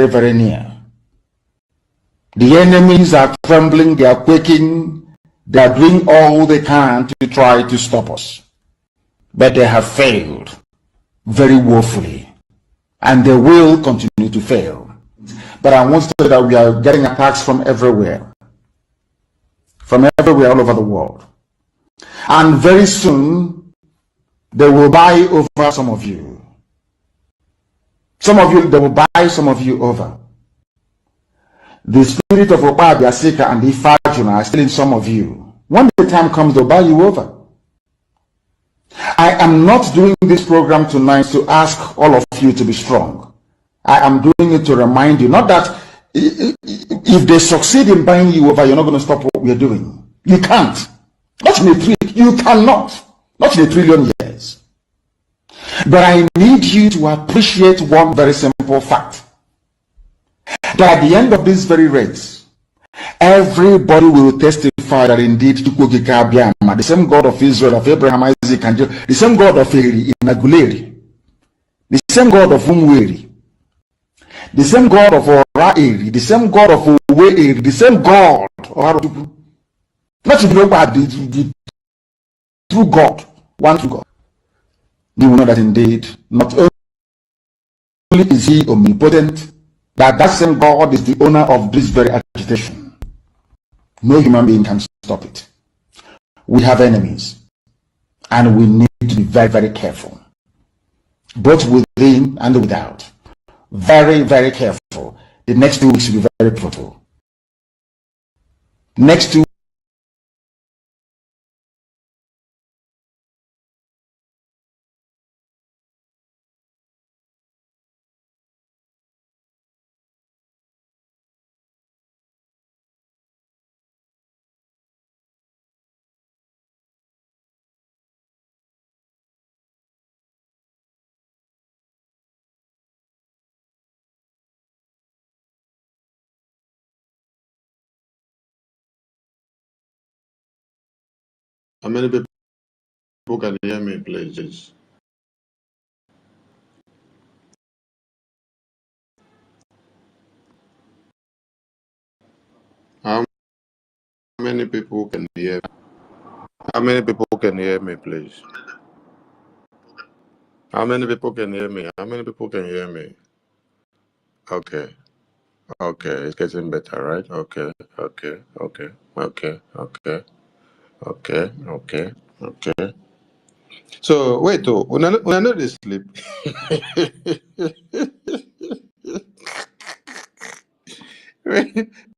very near. The enemies are trembling, they are quaking, they are doing all they can to try to stop us. But they have failed very woefully, and they will continue to fail. But I want to say that we are getting attacks from everywhere all over the world. And very soon, they will buy over some of you. They will buy some of you over. The spirit of Obabiasika and the Ifajuna are still in some of you. When the time comes, they'll buy you over. I am not doing this program tonight to ask all of you to be strong. I am doing it to remind you, not that if they succeed in buying you over, you're not going to stop what we're doing. You can't. Not in a trillion. You cannot. Not in a trillion years. But I need you to appreciate one very simple fact. That at the end of this very race, everybody will testify that indeed the same God of Israel, of Abraham, Isaac, and Jacob, the same God of Eri in Aguleri, the same God of Umweri, the same God of Ora-Eri, the same God of Owe-Eri, the same God of not to know about the true God, one true God. You will know that indeed, not only is he omnipotent, that same God is the owner of this very agitation. No human being can stop it. We have enemies, and we need to be very, very careful, both within and without. Very, very careful. The next 2 weeks will be very pivotal. Next 2 How many people can hear me, please? How many people can hear me? How many people can hear me, please? How many people can hear me? How many people can hear me? Okay. Okay, it's getting better, right? Okay. So wait, when I know they sleep.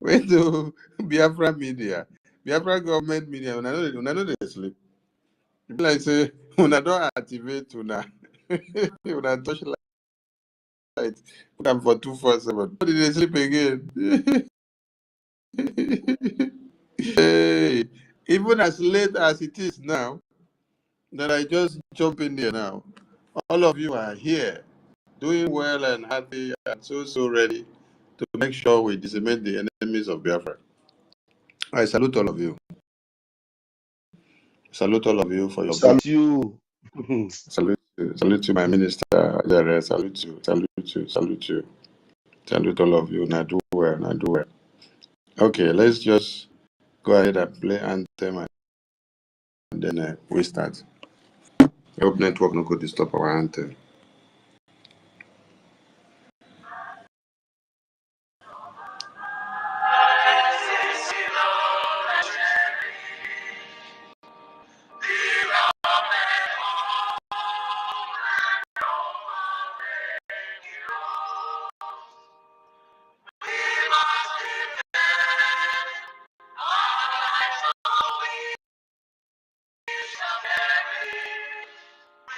wait to Biafra media, Biafra government media. When I know they sleep. People like say when I don't activate when I touch light, put them for 247. How did they sleep again? Hey, even as late as it is now, that I just jump in there now. All of you are here, doing well and happy and so ready to make sure we decimate the enemies of Biafra. I salute all of you. Salute all of you for your salute you. Salute you, my minister. Salute you. Salute all of you. Now do well. Okay, let's just go ahead and play anthem and then we start. I hope network no go disturb our anthem.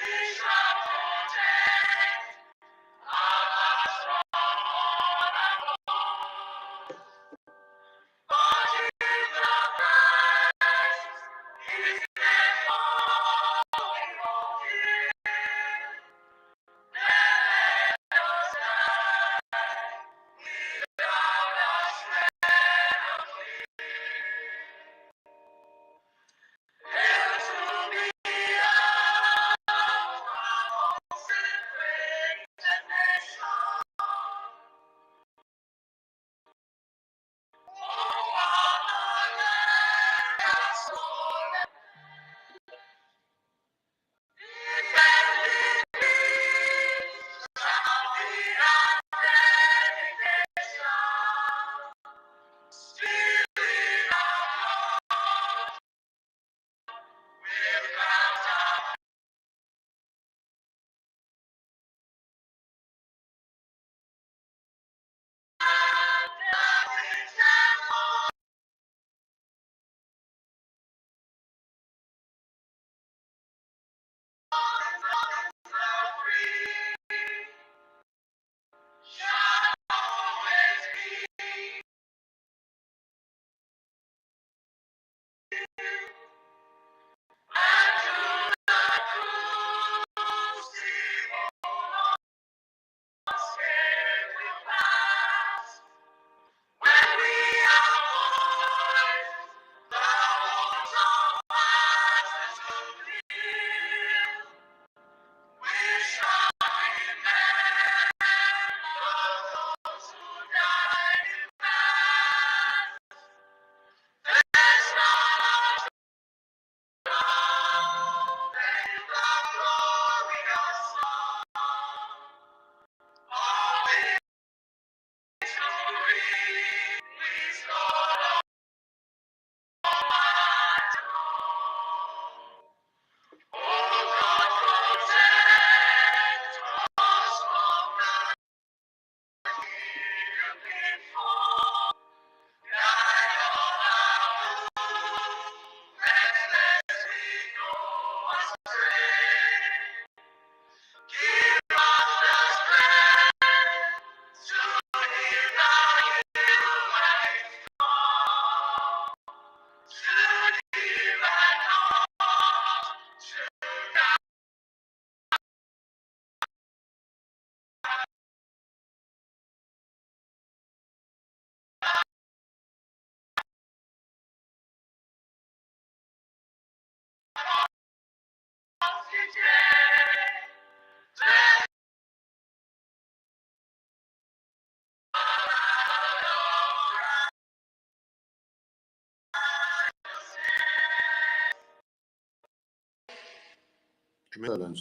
We shall protect.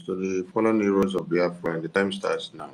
To the fallen heroes of Biafra, and the time starts now.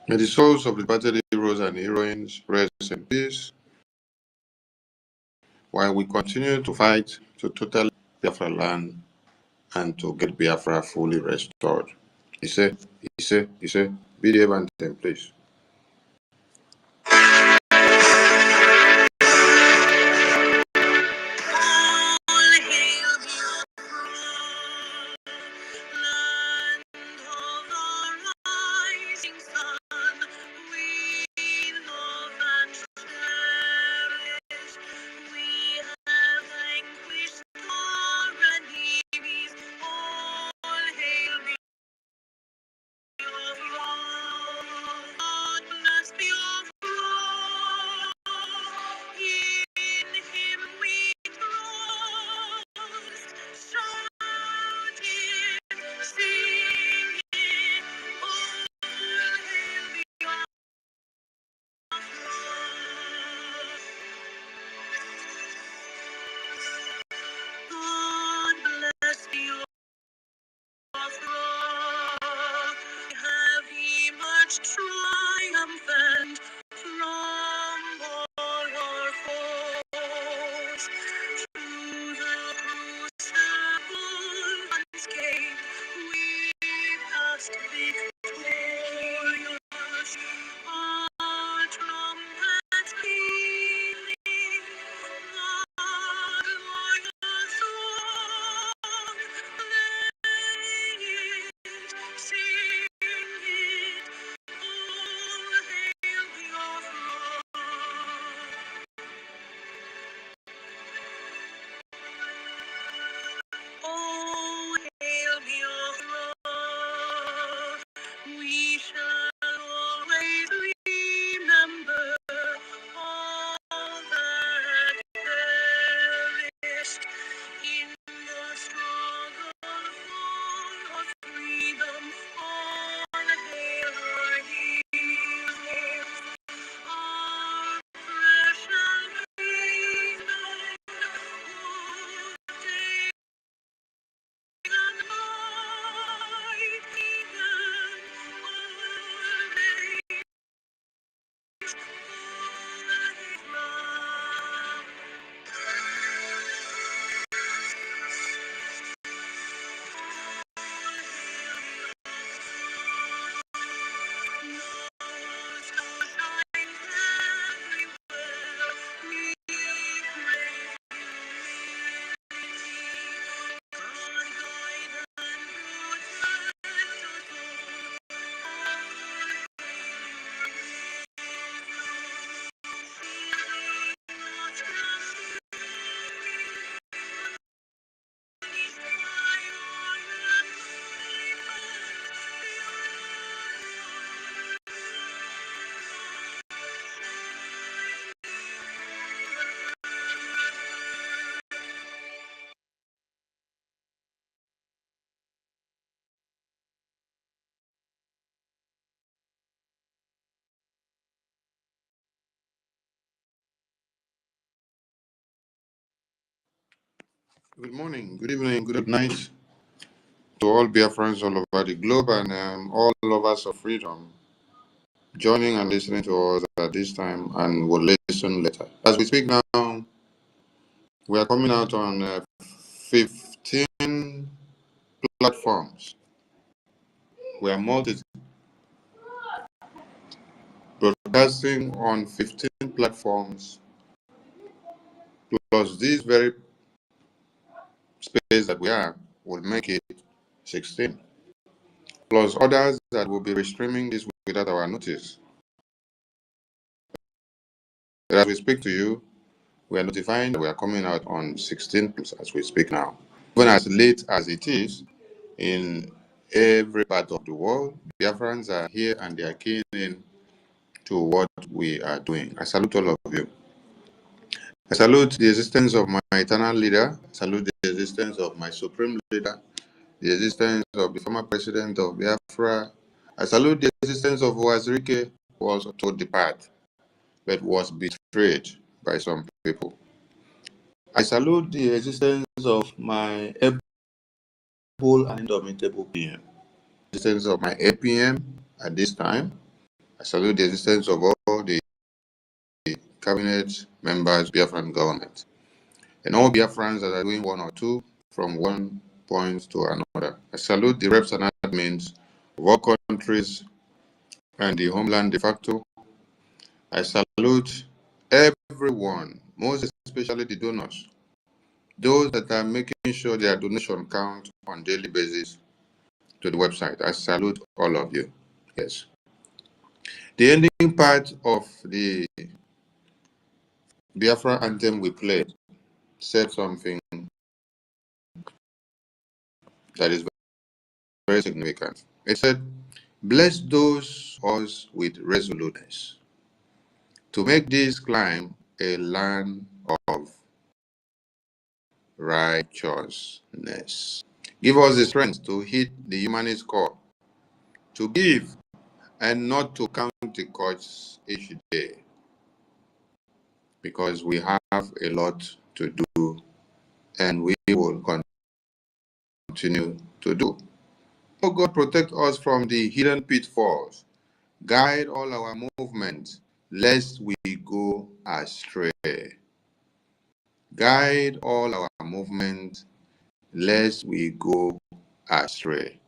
May the souls of the departed heroes and heroines rest in peace, while we continue to fight to totally Biafra land and to get Biafra fully restored. He said, be the event, please. Triumphant from all our foes to the crucible unscathed, we passed victorious. Our trumpets pealing, the glorious song, play it, sing it. Oh, hail Biafra, we shall always remember all that perished in the struggle for freedom. On hail our heroes, our precious freedmen, who day and night defend our nation. Good morning, good evening, good night to all Biafrans all over the globe and all lovers of freedom. joining and listening to us at this time and will listen later. As we speak now, we are coming out on 15 platforms. We are broadcasting on 15 platforms, plus this very space that we are will make it 16, plus others that will be restreaming this without our notice. As we speak to you, we are notifying that we are coming out on 16 as we speak now. Even as late as it is, in every part of the world, Biafrans are here and they are keying in to what we are doing. I salute all of you. I salute the existence of my eternal leader. I salute the existence of my supreme leader, the existence of the former president of Biafra. I salute the existence of Wazirike, who was to depart, but was betrayed by some people. I salute the existence of my able and indomitable PM. The existence of my APM at this time. I salute the existence of all the cabinet members, Biafran government, and all Biafrans that are doing one or two from one point to another. I salute the reps and admins of all countries and the homeland de facto. I salute everyone, most especially the donors, those that are making sure their donation count on daily basis to the website. I salute all of you. Yes. The ending part of the Biafra anthem we played said something that is very significant. It said, "Bless those us with resoluteness to make this climb a land of righteousness. Give us the strength to hit the humanist core, to give and not to count the costs each day, because we have a lot to do and we will continue to do. Oh God, protect us from the hidden pitfalls. Guide all our movements, lest we go astray. Guide all our movements, lest we go astray."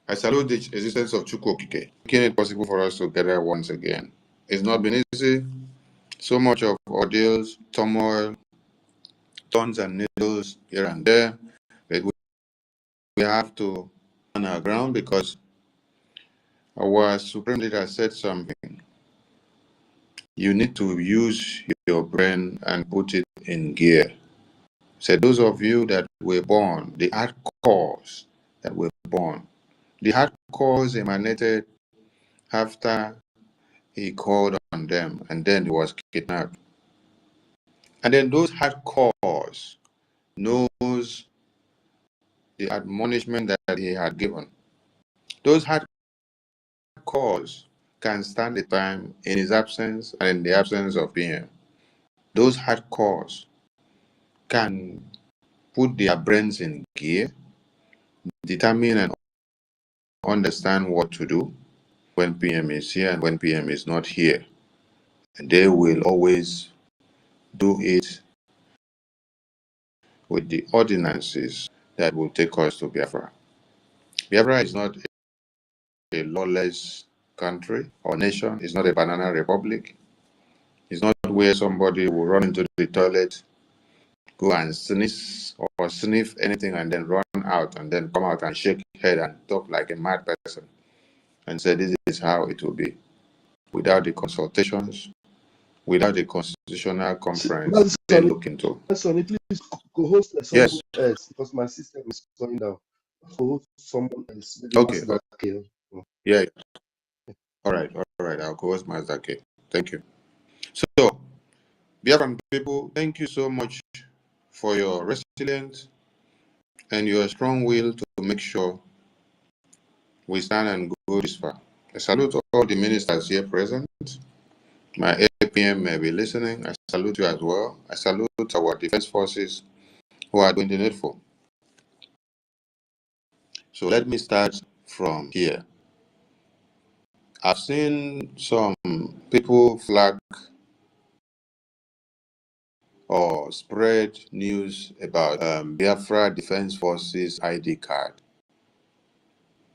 I salute the existence of Chukwokike, making it possible for us to gather once again. It's not been easy. So much of ordeals, turmoil, thorns and needles here and there, but we have to stand our ground because our Supreme Leader said something. You need to use your brain and put it in gear. Said those of you that were born, the hardcores that were born, the hardcores emanated after he called on them and then he was kidnapped. And then those hardcores knows the admonishment that he had given. Those hardcores can stand the time in his absence and in the absence of him. Those hardcores can put their brains in gear, determine and understand what to do when PM is here and when PM is not here. And they will always do it with the ordinances that will take us to Biafra. Biafra is not a lawless country or nation. It's not a banana republic. It's not where somebody will run into the toilet, go and sneeze or sniff anything and then run out and then come out and shake head and talk like a mad person and say this is how it will be. Without the consultations, without the constitutional conference they look into. Sonny, please co-host someone Yes. else because my system is going down. Co-host someone else. Okay. Okay. Yeah. All right. I'll co-host Mazake. Thank you. So, Biafran people, thank you so much for your resilience and your strong will to make sure we stand and go this far. I salute all the ministers here present. My APM may be listening. I salute you as well. I salute our defense forces who are doing the needful. So let me start from here. I've seen some people flag or spread news about Biafra Defense Forces ID card.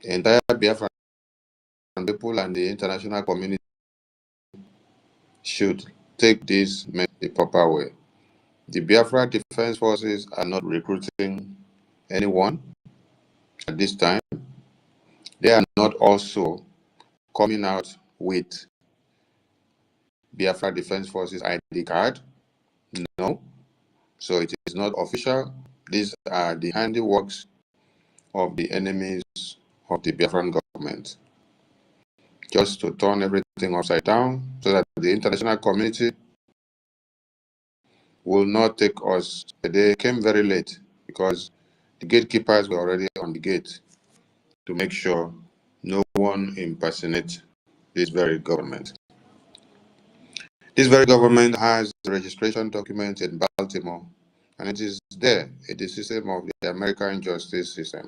The entire Biafra people and the international community should take this the proper way. The Biafra Defense Forces are not recruiting anyone at this time. They are not also coming out with Biafra Defense Forces ID card. No. So it is not official. These are the handiworks of the enemies of the Biafran government, just to turn everything upside down so that the international community will not take us. They came very late because the gatekeepers were already on the gate to make sure no one impersonates this very government. This very government has the registration document in Baltimore, and it is there in the system of the American justice system.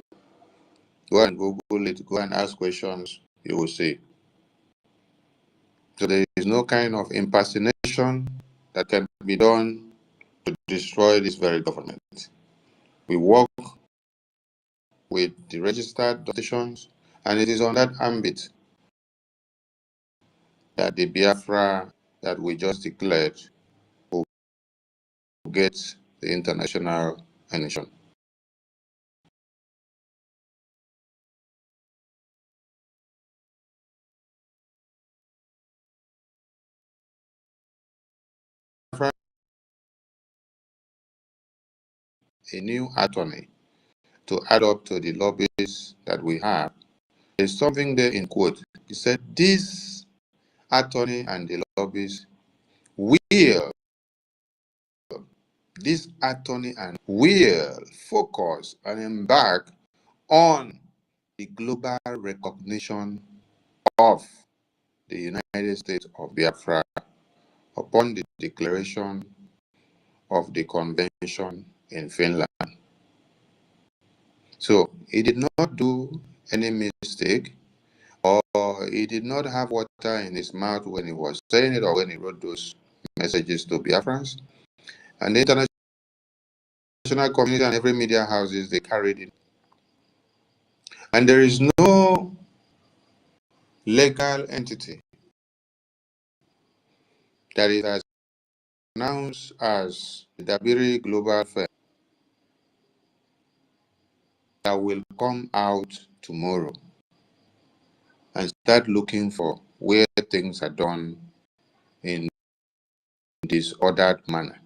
Go and Google it, go and ask questions, you will see. So there is no kind of impersonation that can be done to destroy this very government. We work with the registered stations, and it is on that ambit that the Biafra that we just declared will get the international attention. A new attorney to add up to the lobbies that we have. There's something there in quote. He said, this attorney and the lobbies will, this attorney and will focus and embark on the global recognition of the United States of Biafra upon the declaration of the convention in Finland. So he did not do any mistake, or he did not have water in his mouth when he was saying it or when he wrote those messages to Biafrans. And the international community and every media houses, they carried it. And there is no legal entity that is as announced as the Dabiri Global Fair that will come out tomorrow and start looking for where things are done in disordered manner,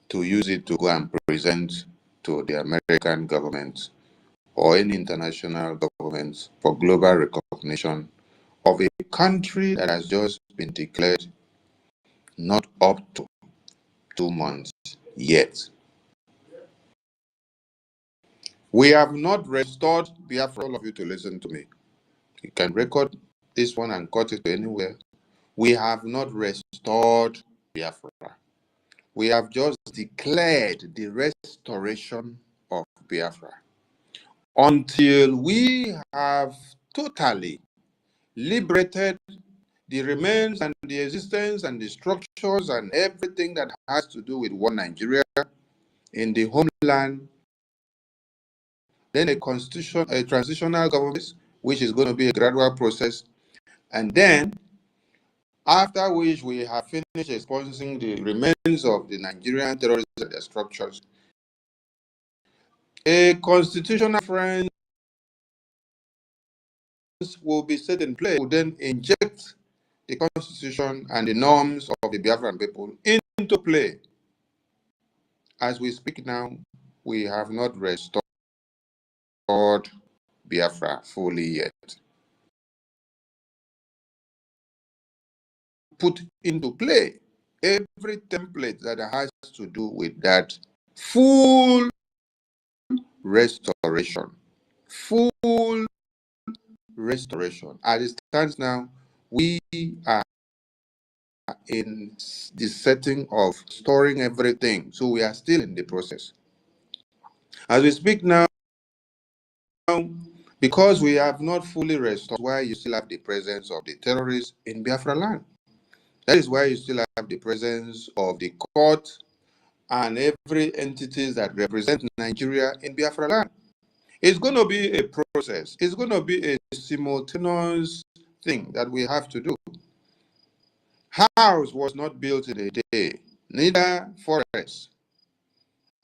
to use it to go and present to the American government or any international government for global recognition of a country that has just been declared not up to 2 months yet. We have not restored Biafra. All of you to listen to me. You can record this one and cut it to anywhere. We have not restored Biafra. We have just declared the restoration of Biafra until we have totally liberated the remains and the existence and the structures and everything that has to do with one Nigeria in the homeland. Then a transitional government, which is going to be a gradual process. And then, after which we have finished expunging the remains of the Nigerian terrorists and their structures, a constitutional friend will be set in place, will then inject the constitution and the norms of the Biafran people into play. As we speak now, we have not restored Biafra fully yet. Put into play every template that has to do with that full restoration. Full restoration. As it stands now, we are in the setting of storing everything. So we are still in the process. As we speak now, Because we have not fully restored, why you still have the presence of the terrorists in Biafra land. That is why you still have the presence of the court and every entities that represent Nigeria in Biafra land. It's going to be a process. It's going to be a simultaneous thing that we have to do. House was not built in a day, neither forest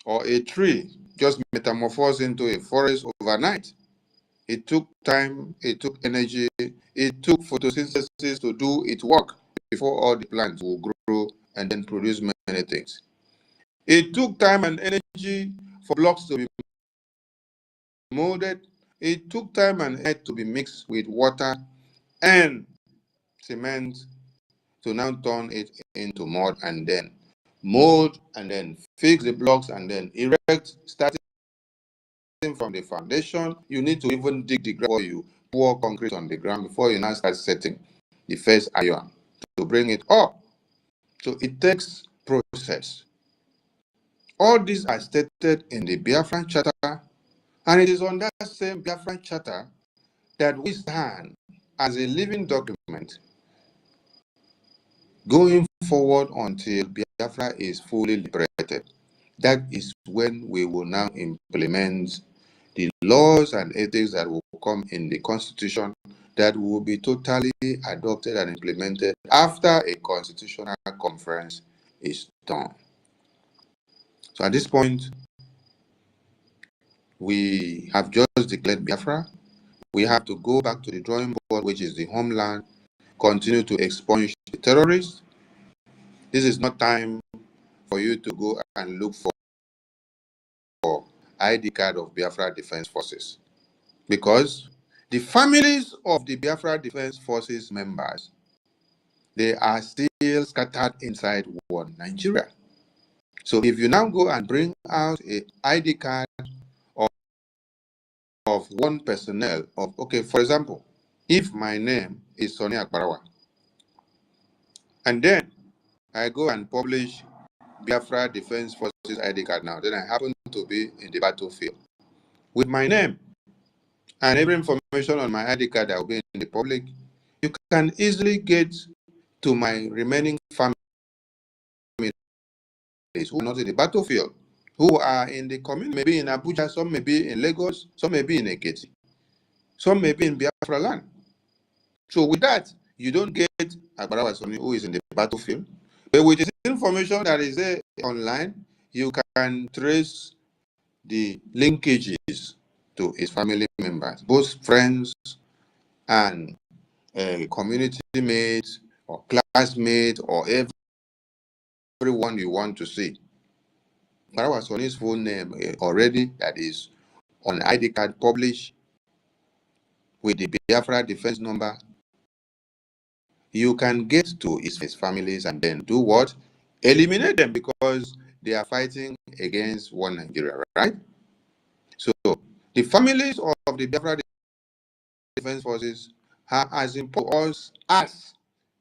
or a tree just metamorphosed into a forest overnight. It took time, it took energy, it took photosynthesis to do its work before all the plants will grow and then produce many things. It took time and energy for blocks to be molded. It took time and energy to be mixed with water and cement to now turn it into mud and then mold and then fix the blocks and then erect, starting from the foundation. You need to even dig the ground before you pour concrete on the ground, before you now start setting the first iron to bring it up. So it takes process. All these are stated in the Biafran Charter, and it is on that same Biafran Charter that we stand as a living document going forward until Biafra is fully liberated. That is when we will now implement the laws and ethics that will come in the Constitution that will be totally adopted and implemented after a constitutional conference is done. So at this point, we have just declared Biafra. We have to go back to the drawing board, which is the homeland, continue to expunge the terrorists. This is not time for you to go and look for ID card of Biafra Defense Forces, because the families of the Biafra Defense Forces members, they are still scattered inside one Nigeria. So if you now go and bring out a ID card of one personnel of, okay, for example, if my name is Sonny Akbarawa, and then I go and publish Biafra Defense Forces ID card now, then I happen to be in the battlefield with my name and every information on my ID card that will be in the public, you can easily get to my remaining families who are not in the battlefield, who are in the community, maybe in Abuja, some may be in Lagos, some may be in Ekiti, some may be in Biafra land. So with that, you don't get Agbarawa Soni who is in the battlefield. But with this information that is there online, you can trace the linkages to his family members, both friends and community mates or classmates or everyone you want to see. Agbarawa Soni's full name already that is on ID card published with the Biafra defense number. You can get to his families and then do what? Eliminate them, because they are fighting against one Nigeria, right? So the families of the Biafra Defense Forces are as important as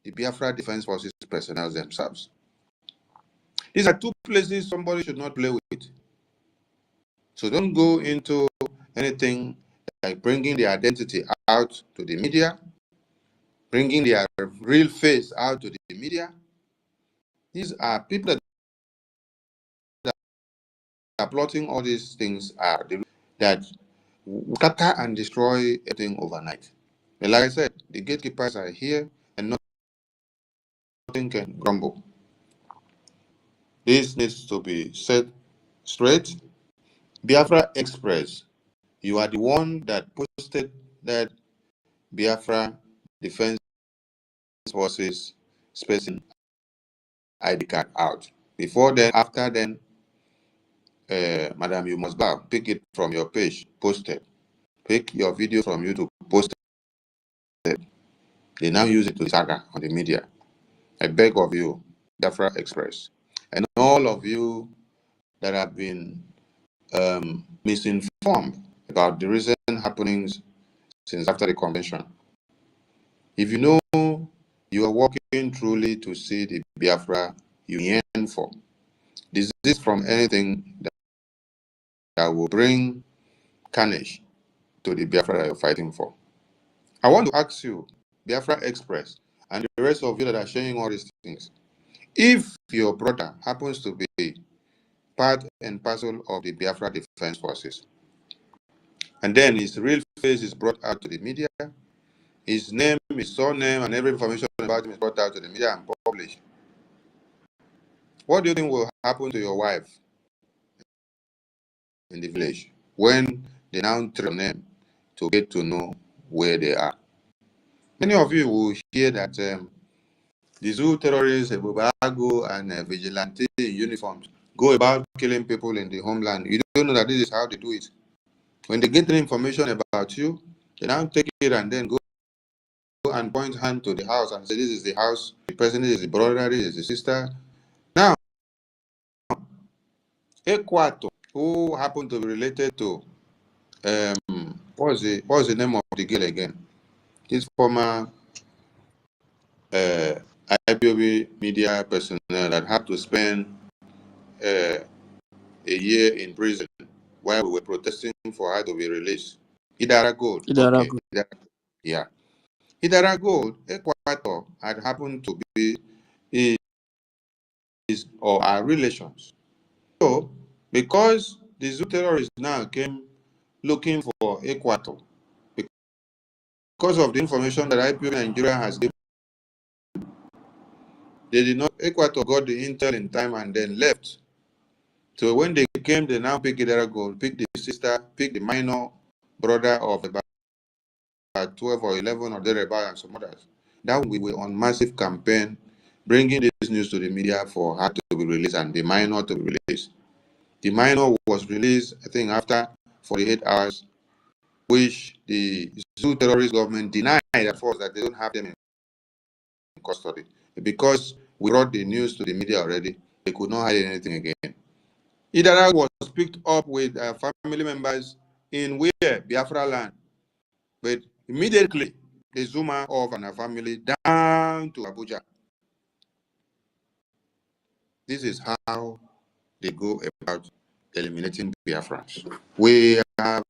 the Biafra Defense Forces personnel themselves. These are two places somebody should not play with. So don't go into anything like bringing their identity out to the media, bringing their real face out to the media. These are people that are plotting all these things that scatter and destroy everything overnight. And like I said, the gatekeepers are here and nothing can grumble. This needs to be set straight. Biafra Express, you are the one that posted that Biafra Defense Forces spacing ID card out. Before then, after then, madam, you must bow. Pick it from your page, post it. Pick your video from YouTube, post it. They now use it to saga on the media. I beg of you, Biafra Express, and all of you that have been misinformed about the recent happenings since after the convention. If you know you are working truly to see the Biafra you yearn for, desist from anything that will bring carnage to the Biafra that you're fighting for. I want to ask you, Biafra Express, and the rest of you that are sharing all these things, if your brother happens to be part and parcel of the Biafra Defense Forces, and then his real face is brought out to the media, his name, his surname, and every information about him is brought out to the media and published, what do you think will happen to your wife in the village when they now trace your name to get to know where they are? Many of you will hear that the zoo terrorists, Bubago, and vigilante in uniforms go about killing people in the homeland. You don't know that this is how they do it. When they get the information about you, they now take it and then go and point hand to the house and say, this is the house, the person, this is the brother, this is the sister. Now, Ekwato, who happened to be related to, what's the name of the girl again? His former IPOB media personnel that had to spend a year in prison while we were protesting for her to be released. Idara Gold. Okay. Yeah. Idara Gold, Ekwato had happened to be his or our relations. So, because the zoo terrorists now came looking for Ekwato, because of the information that IPO Nigeria has given, they did not, Ekwato got the intel in time and then left. So when they came, they now picked Idara Gold, picked the sister, picked the minor brother of about 12 or 11 or thereabout and some others. That we were on massive campaign, bringing this news to the media for her to be released and the minor to be released. The minor was released, I think, after 48 hours, which the zoo terrorist government denied at first that they don't have them in custody. Because we brought the news to the media already, they could not hide anything again. Idara was picked up with family members in where? Biafra land. But immediately, they zoom out of and her family down to Abuja. This is how they go about eliminating Biafrans. We have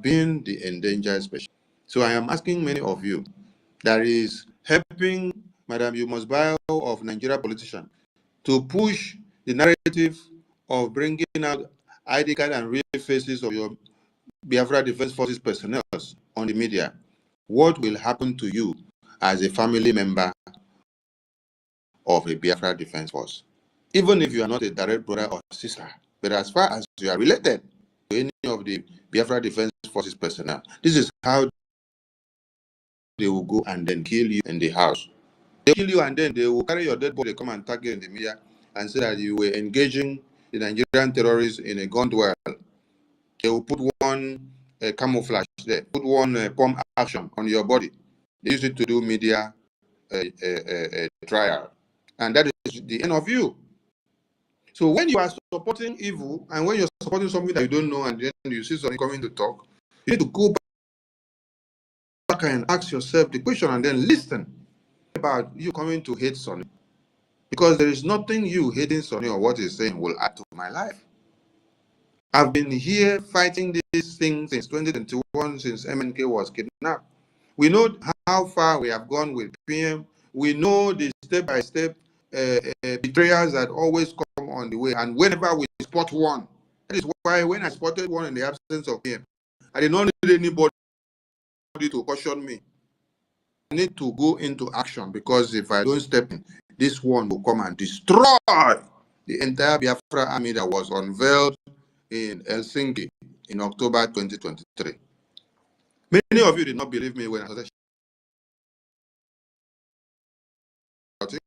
been the endangered species. So I am asking many of you that is helping Madam You Must Buy of Nigeria politician to push the narrative of bringing out ID card and real faces of your Biafra Defense Forces personnel on the media. What will happen to you as a family member of a Biafra Defense Force? Even if you are not a direct brother or sister, but as far as you are related to any of the Biafra Defense Forces personnel, this is how they will go and then kill you in the house. They kill you and then they will carry your dead body, come and tag you in the media and say that you were engaging the Nigerian terrorists in a gun duel. They will put one camouflage there, put one pump action on your body. They use it to do media trial. And that is the end of you. So when you are supporting evil and when you're supporting something that you don't know and then you see something coming to talk, you need to go back and ask yourself the question and then listen about you coming to hate Sonny. Because there is nothing you hating Sonny or what he's saying will add to my life. I've been here fighting this thing since 2021, since MNK was kidnapped. We know how far we have gone with PM. We know the step-by-step betrayals that always come on the way. And whenever we spot one, that is why when I spotted one in the absence of PM, I did not need anybody to caution me. I need to go into action because if I don't step in, this one will come and destroy the entire Biafra army that was unveiled in Helsinki in October 2023. Many of you did not believe me when I started shouting.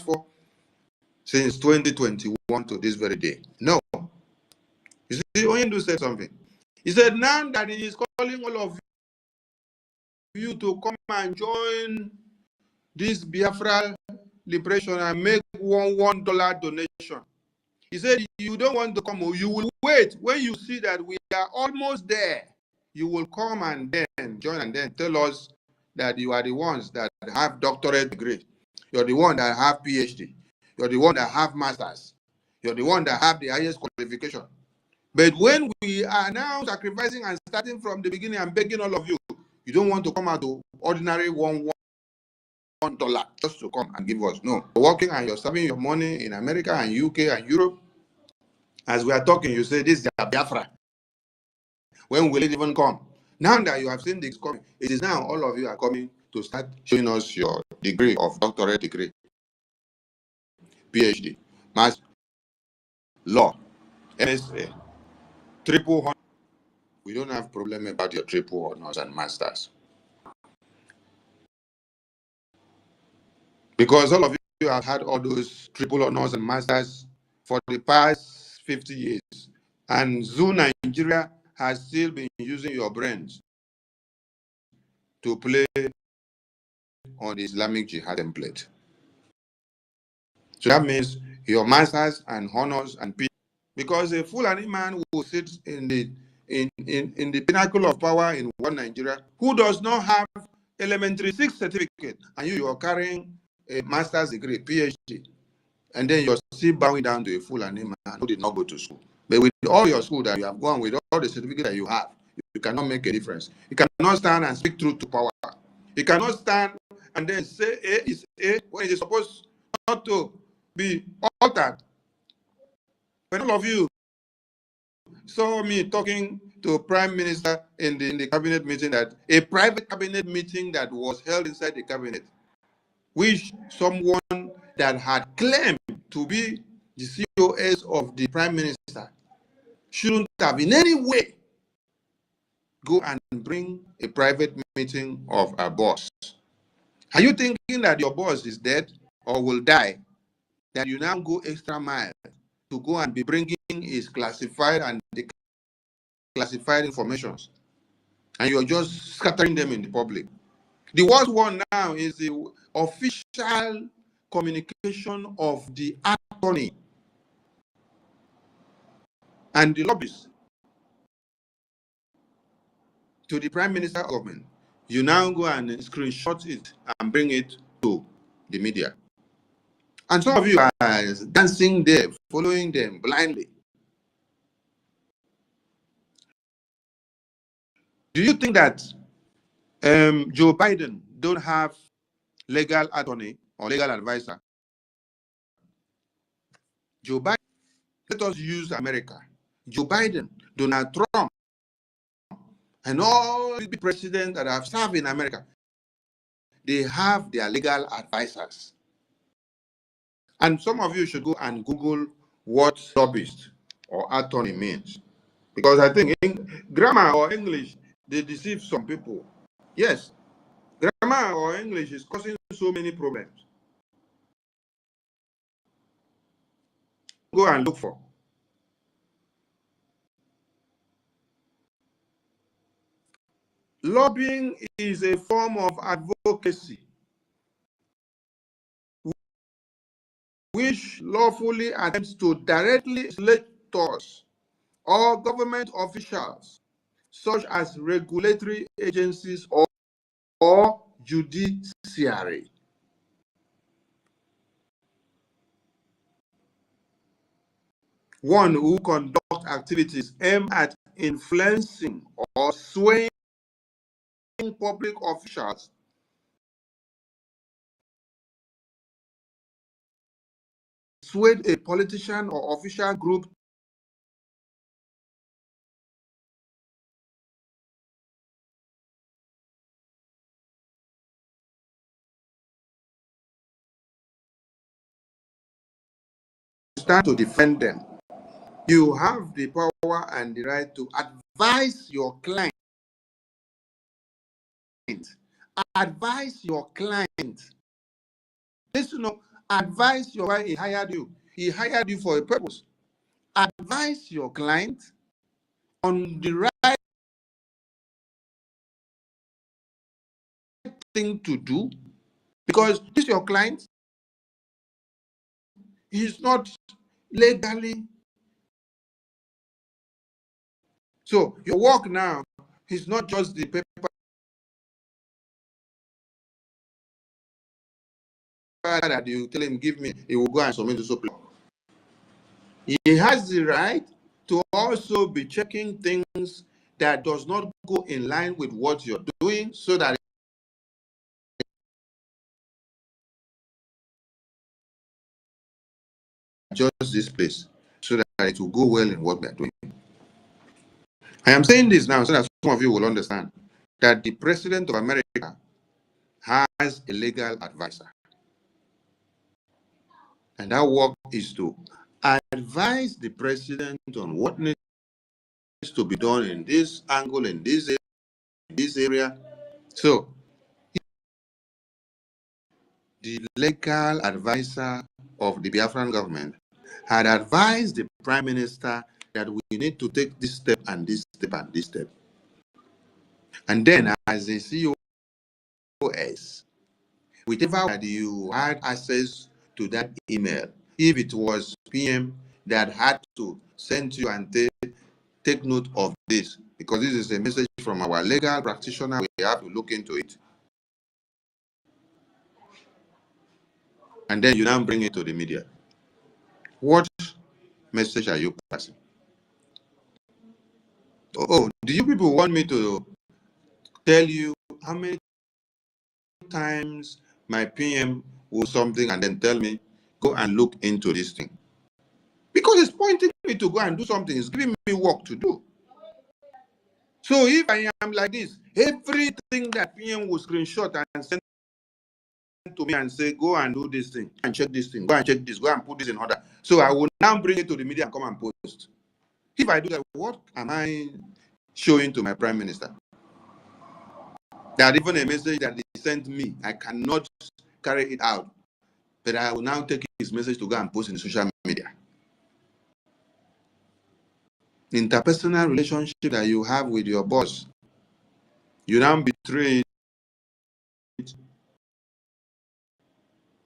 For since 2021 to this very day. No. You see, Onyendu said something. He said, now that he is calling all of you to come and join this Biafra liberation and make $1 donation. He said, you don't want to come, you will wait. When you see that we are almost there, you will come and then join and then tell us that you are the ones that have doctorate degree. You're the one that have PhD. You're the one that have masters. You're the one that have the highest qualification. But when we are now sacrificing and starting from the beginning and begging all of you, you don't want to come out to ordinary $1 just to come and give us. No. You're working and you're saving your money in America and UK and Europe. As we are talking, you say this is Biafra. When will it even come? Now that you have seen this coming, it is now all of you are coming to start showing us your degree of doctorate degree, PhD, master, law, MSA, triple honors. We don't have problem about your triple honors and masters. Because all of you have had all those triple honors and masters for the past 50 years. And Zoo Nigeria has still been using your brains to play on the Islamic Jihad template. So that means your masters and honors and peace. Because a Fulani man who sits in the pinnacle of power in one Nigeria, who does not have elementary 6 certificate, and you are carrying a master's degree, PhD, and then you're still bowing down to a Fulani man who did not go to school. But with all your school that you have gone, with all the certificate that you have, you cannot make a difference. You cannot stand and speak truth to power. You cannot stand and then say A is A when it is supposed not to be altered. When all of you saw me talking to Prime Minister in the cabinet meeting, that a private cabinet meeting that was held inside the cabinet, which someone that had claimed to be the COS of the Prime Minister shouldn't have in any way go and bring a private meeting of a boss. Are you thinking that your boss is dead or will die, that you now go extra mile to go and be bringing his classified and declassified informations, and you're just scattering them in the public? The worst one now is the official communication of the attorney and the lobbyists to the Prime Minister government. You now go and screenshot it and bring it to the media. And some of you are dancing there, following them blindly. Do you think that Joe Biden don't have legal attorney or legal advisor? Joe Biden, let us use America. Joe Biden, Donald Trump, and all the presidents that have served in America, they have their legal advisors. And some of you should go and Google what lobbyist or attorney means. Because I think in grammar or English, they deceive some people. Yes, grammar or English is causing so many problems. Go and look for. Lobbying is a form of advocacy which lawfully attempts to directly legislators or government officials, such as regulatory agencies or judiciary. One who conducts activities aimed at influencing or swaying public officials swayed a politician or official group to stand to defend them. You have the power and the right to advise your client. Advise your client. Listen up. Advise your why he hired you. He hired you for a purpose. Advise your client on the right thing to do, because this your client is not legally. So your work now is not just the paper require that you tell him, give me, he will go and submit to supply. He has the right to also be checking things that does not go in line with what you're doing, so that just this place, so that it will go well in what we are doing. I am saying this now so that some of you will understand that the President of America has a legal advisor. And that work is to advise the President on what needs to be done in this angle, in this area. So, the legal advisor of the Biafran government had advised the Prime Minister that we need to take this step and this step and this step. And then, as a COS, whichever that you had access to that email, if it was PM that had to send you and take note of this, because this is a message from our legal practitioner, we have to look into it. And then you now bring it to the media. What message are you passing? Oh, do you people want me to tell you how many times my PM will something and then tell me, go and look into this thing? Because it's pointing me to go and do something. It's giving me work to do. So if I am like this, everything that PM will screenshot and send to me and say, go and do this thing, and check this thing, go and check this, go and put this in order. So I will now bring it to the media and come and post. If I do that, what am I showing to my Prime Minister? That even a message that he sent me, I cannot carry it out. But I will now take his message to go and post in social media. Interpersonal relationship that you have with your boss, you now betray it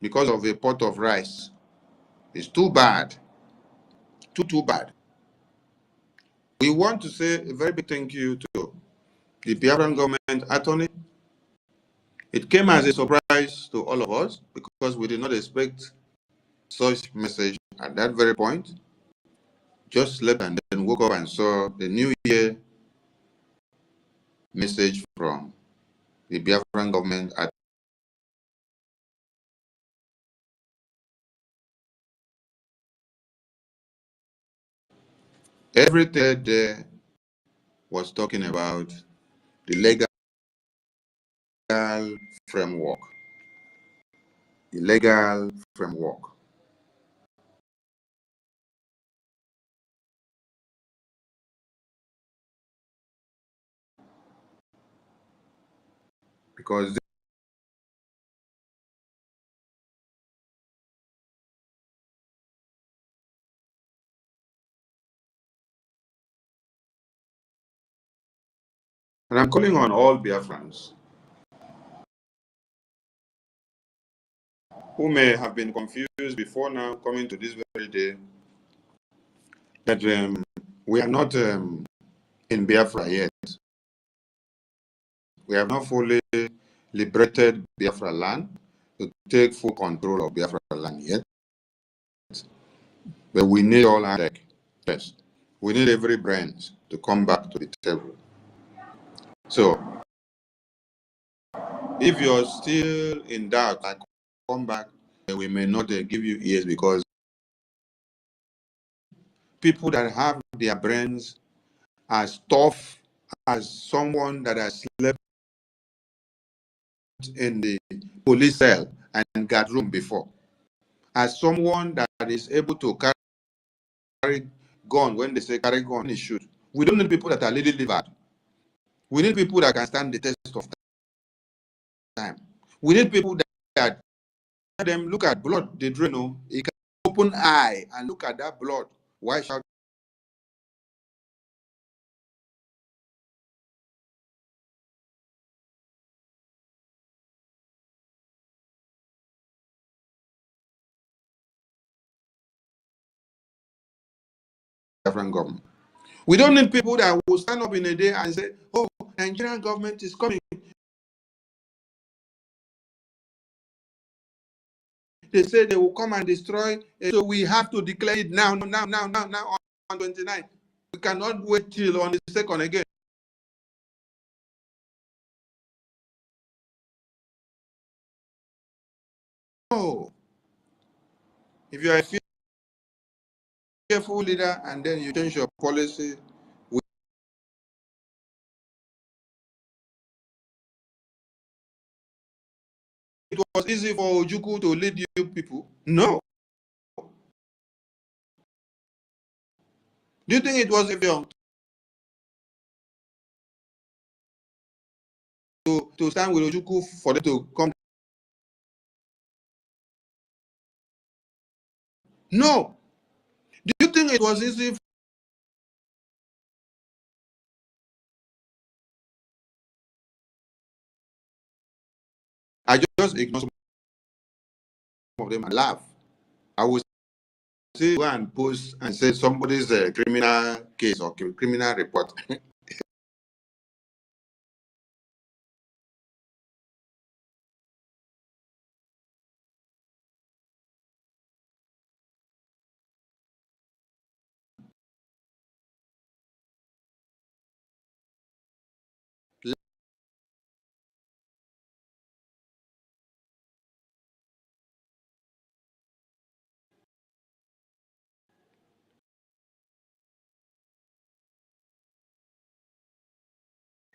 because of a pot of rice. It's too bad. Too bad. We want to say a very big thank you to the Biafran government attorney. It came as a surprise to all of us because we did not expect such message at that very point. Just slept and then woke up and saw the New Year message from the Biafran government. Everything there was talking about the legal framework. The legal framework. Because and I'm calling on all Biafrans who may have been confused before now coming to this very day that we are not in Biafra yet. We have not fully liberated Biafra land to take full control of Biafra land yet. But we need all our deck. Yes. We need every brain to come back to the table. So, if you're still in doubt, I come back, we may not give you ears because people that have their brains as tough as someone that has slept in the police cell and guard room before, as someone that is able to carry gun when they say carry gun, he shoot. We don't need people that are lily livered. We need people that can stand the test of time. We need people that them look at blood, they drain. No, he can open eye and look at that blood. Why shout? Different government. We don't need people that will stand up in a day and say, "Oh, Nigerian government is coming. they say they will come and destroy. So we have to declare it now on 29. We cannot wait till on the 2nd again. No. If you are a fearful leader and then you change your policy, it was easy for Ojukwu to lead you people. No. Do you think it was easy to stand with Ojukwu for them to come? No. Do you think it was easy? I just ignore some of them and laugh. I will say, go and post and say somebody's criminal case or criminal report.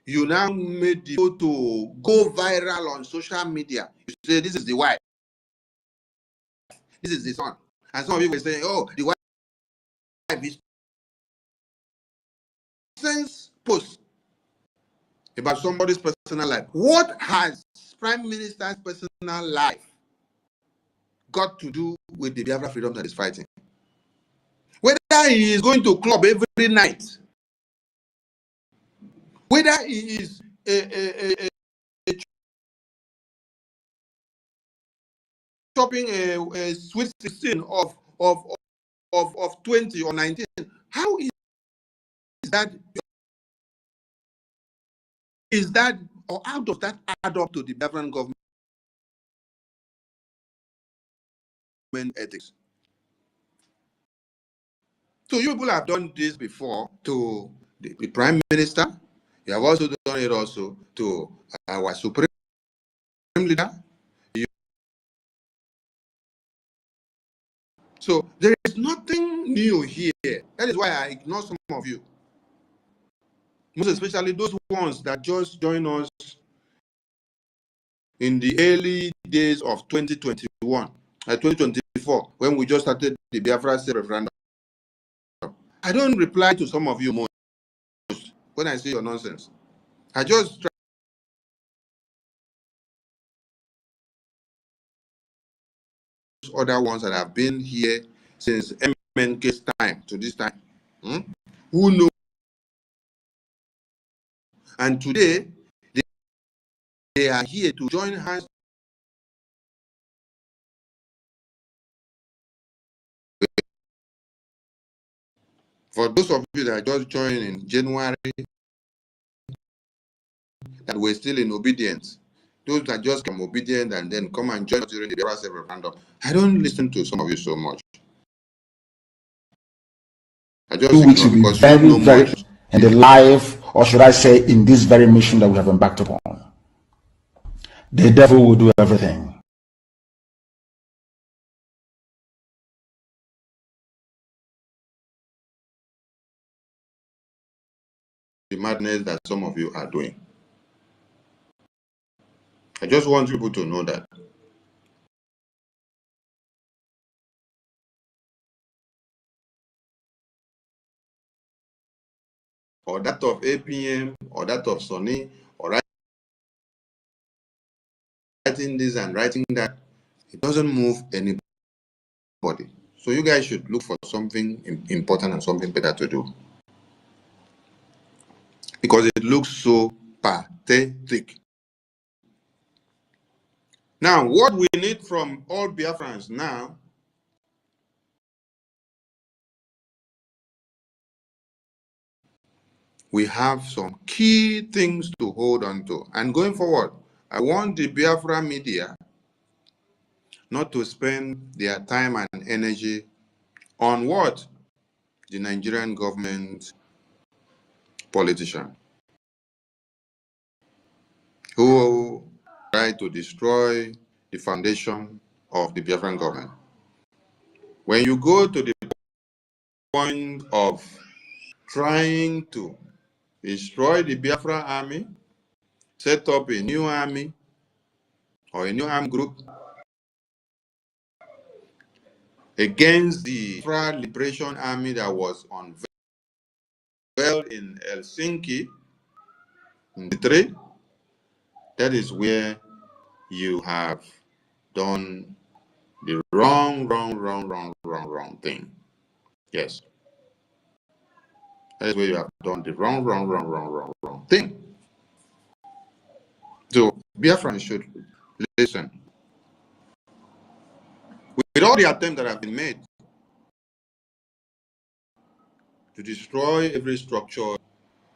You now made the photo go viral on social media. You say, this is the wife. This is the son. And some of you were saying, oh, the wife is sense post about somebody's personal life. What has Prime Minister's personal life got to do with the Biafra freedom that is fighting? Whether he is going to club every night, whether he is a chopping a sweet 16 of 20 or 19, how is that? Is that, or how does that add up to the Biafran government ethics? So you people have done this before to the Prime Minister. You have also done it also to our Supreme Leader. So there is nothing new here. That is why I ignore some of you. Most especially those ones that just joined us in the early days of 2024, when we just started the Biafra referendum. I don't reply to some of you most when I say your nonsense. I just try other ones that have been here since MNK's time to this time. Who know? And today, they are here to join hands for those of you that just joined in January, that were still in obedience, those that just come obedient and then come and join us during the Biafra referendum. I don't listen to some of you so much. I just which will be very, very in the life, or should I say, in this very mission that we have embarked upon. The devil will do everything. The madness that some of you are doing. I just want people to know that. Or that of APM, or that of Sonny, or writing this and writing that, it doesn't move anybody. So you guys should look for something important and something better to do. Because it looks so pathetic. Now, what we need from all Biafrans now we have some key things to hold on to. And going forward, I want the Biafra media not to spend their time and energy on what? The Nigerian government politician who try to destroy the foundation of the Biafran government. When you go to the point of trying to destroy the Biafra army, set up a new army or a new armed group against the Biafra Liberation Army that was unveiled in Helsinki in the trade, that is where you have done the wrong thing. Yes. That is where you have done the wrong thing. So Biafrans should listen. With all the attempts that have been made to destroy every structure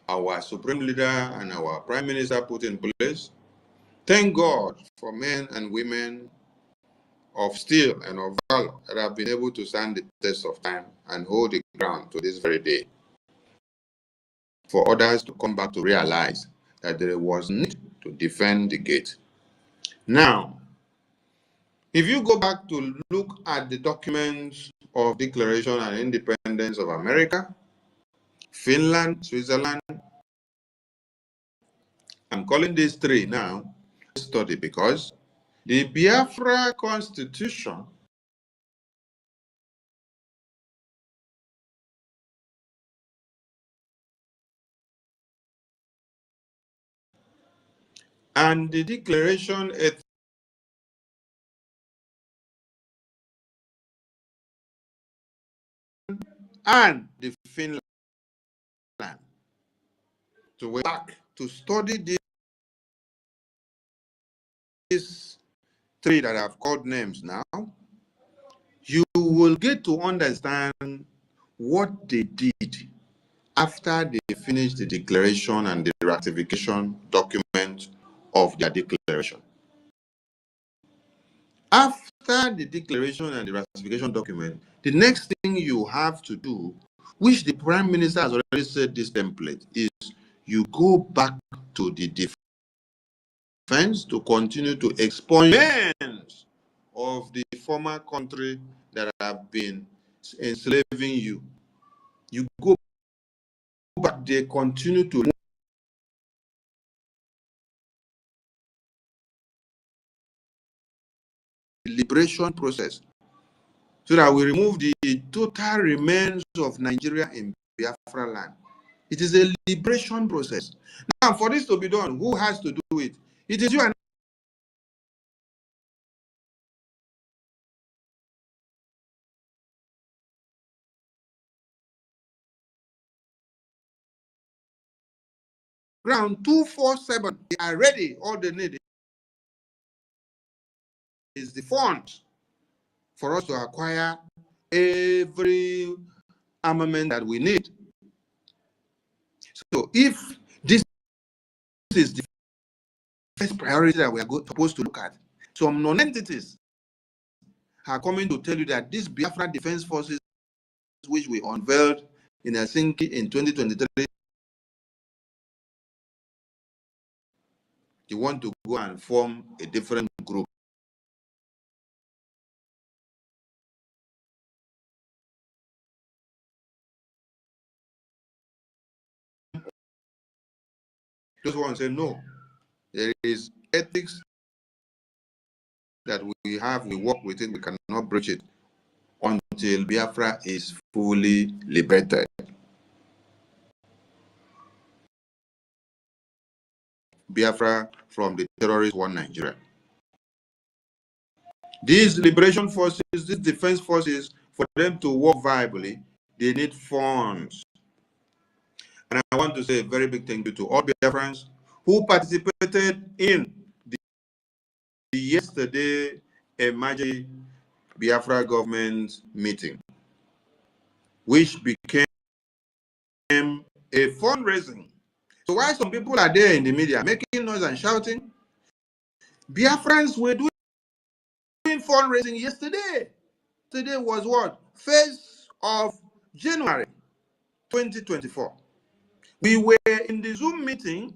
our supreme leader and our prime minister put in place, thank God for men and women of steel and of valor that have been able to stand the test of time and hold the ground to this very day. For others to come back to realize that there was need to defend the gate. Now, if you go back to look at the documents of Declaration and Independence of America, Finland, Switzerland, I'm calling these three now study because the Biafra Constitution and the Declaration and the Finland to go back to study these three that I've called names now, you will get to understand what they did after they finished the declaration and the ratification document of their declaration. After the declaration and the ratification document, the next thing you have to do, which the Prime Minister has already said this template, is you go back to the defense to continue to expunge of the former country that have been enslaving you. You go back there, continue to liberation process so that we remove the total remains of Nigeria in Biafra land. It is a liberation process. Now, for this to be done, who has to do it? It is you and ground 247. They are ready. All they need is the funds for us to acquire every armament that we need. So if this is the first priority that we are supposed to look at, some non-entities are coming to tell you that these Biafra Defense Forces, which we unveiled in Helsinki in 2023, they want to go and form a different group. Those ones say no. There is ethics that we have, we work with it, we cannot breach it until Biafra is fully liberated. Biafra from the terrorist one Nigeria. These liberation forces, these defense forces, for them to work viably, they need funds. And I want to say a very big thank you to all Biafrans who participated in the yesterday emergency Biafra government meeting, which became a fundraising. So while some people are there in the media making noise and shouting, Biafrans were doing fundraising yesterday. Today was what? 1st of January 2024. We were in the Zoom meeting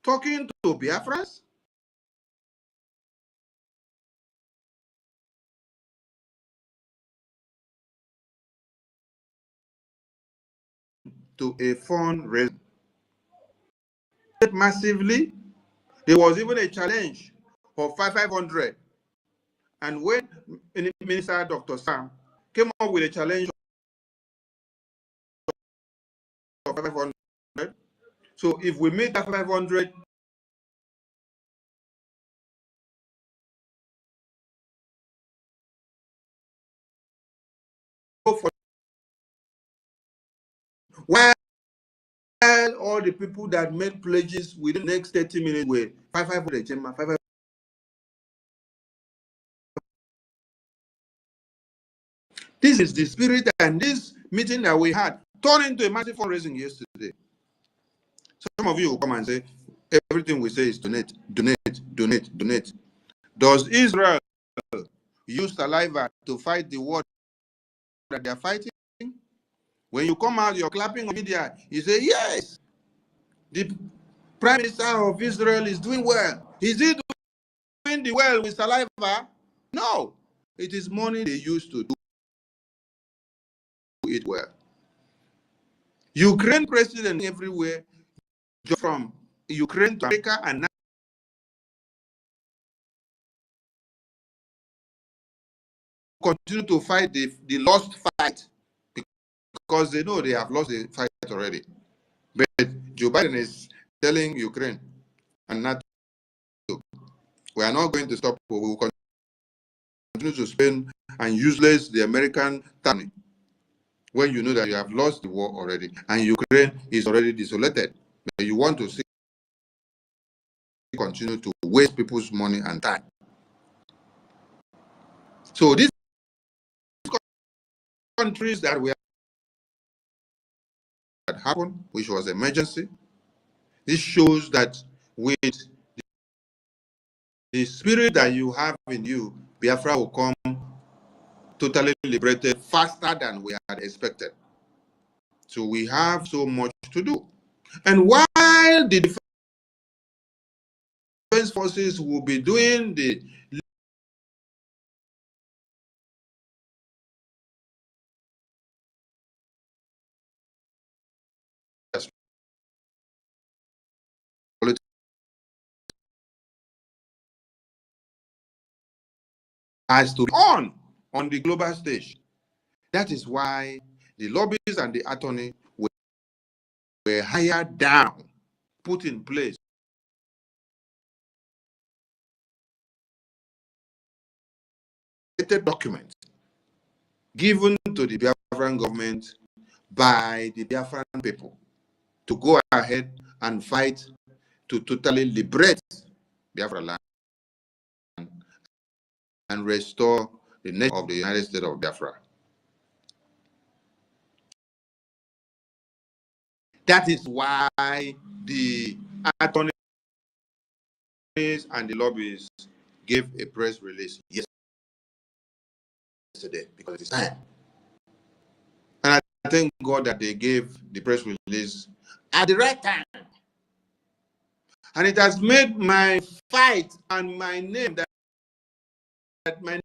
talking to Biafras, to a fundraising massively. There was even a challenge for 500. And when Minister Dr. Sam came up with a challenge of 500, so if we make that 500, while all the people that made pledges within the next 30 minutes were 500. This is the spirit, and this meeting that we had turned into a massive fundraising yesterday. Some of you will come and say, everything we say is donate, donate, donate, donate. Does Israel use saliva to fight the war that they are fighting? When you come out, you're clapping on media, you say, yes, the Prime Minister of Israel is doing well. Is he doing the well with saliva? No. It is money they use to do it well. Ukraine president everywhere, from Ukraine to America, and now continue to fight the lost fight, because they know they have lost the fight already. But Joe Biden is telling Ukraine and NATO, we are not going to stop. We will continue to spend and useless the American army, when you know that you have lost the war already and Ukraine is already desolated. But you want to see continue to waste people's money and time. So these countries that we had happened, which was emergency, this shows that with the spirit that you have in you, Biafra will come totally liberated faster than we had expected. So we have so much to do. And while the defense forces will be doing the has to be on the global stage. That is why the lobbies and the attorney were hired down, put in place documents given to the Biafran government by the Biafran people to go ahead and fight to totally liberate Biafra land and restore the nation of the United States of Biafra. That is why the attorneys and the lobbies gave a press release yesterday, because it's time. And I thank God that they gave the press release at the right time. And it has made my fight and my name, that my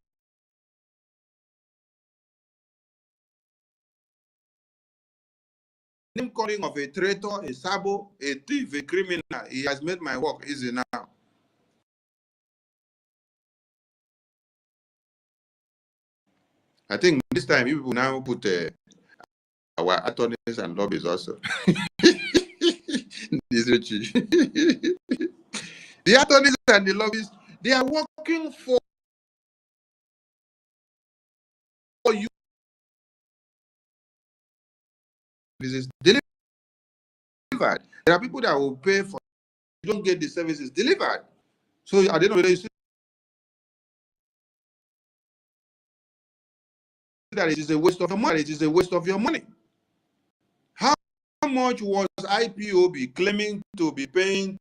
name calling of a traitor, a sabo, a thief, a criminal, he has made my work easy now. I think this time you will now put our attorneys and lobbies also. The attorneys and the lobbies, they are working for you. Services delivered. There are people that will pay for, you don't get the services delivered. So at the end of the day, you see that it is a waste of your money. It is a waste of your money. How much was IPOB claiming to be paying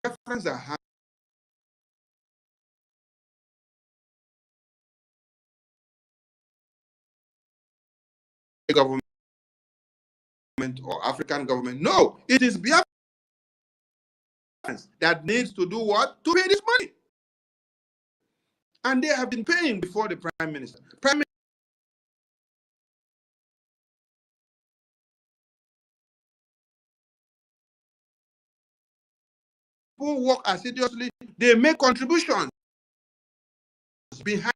Biafrans that have a government or African government. No, it is Biafrans that needs to do what? To pay this money. And they have been paying before the Prime Minister. Prime Minister who work assiduously, they make contributions behind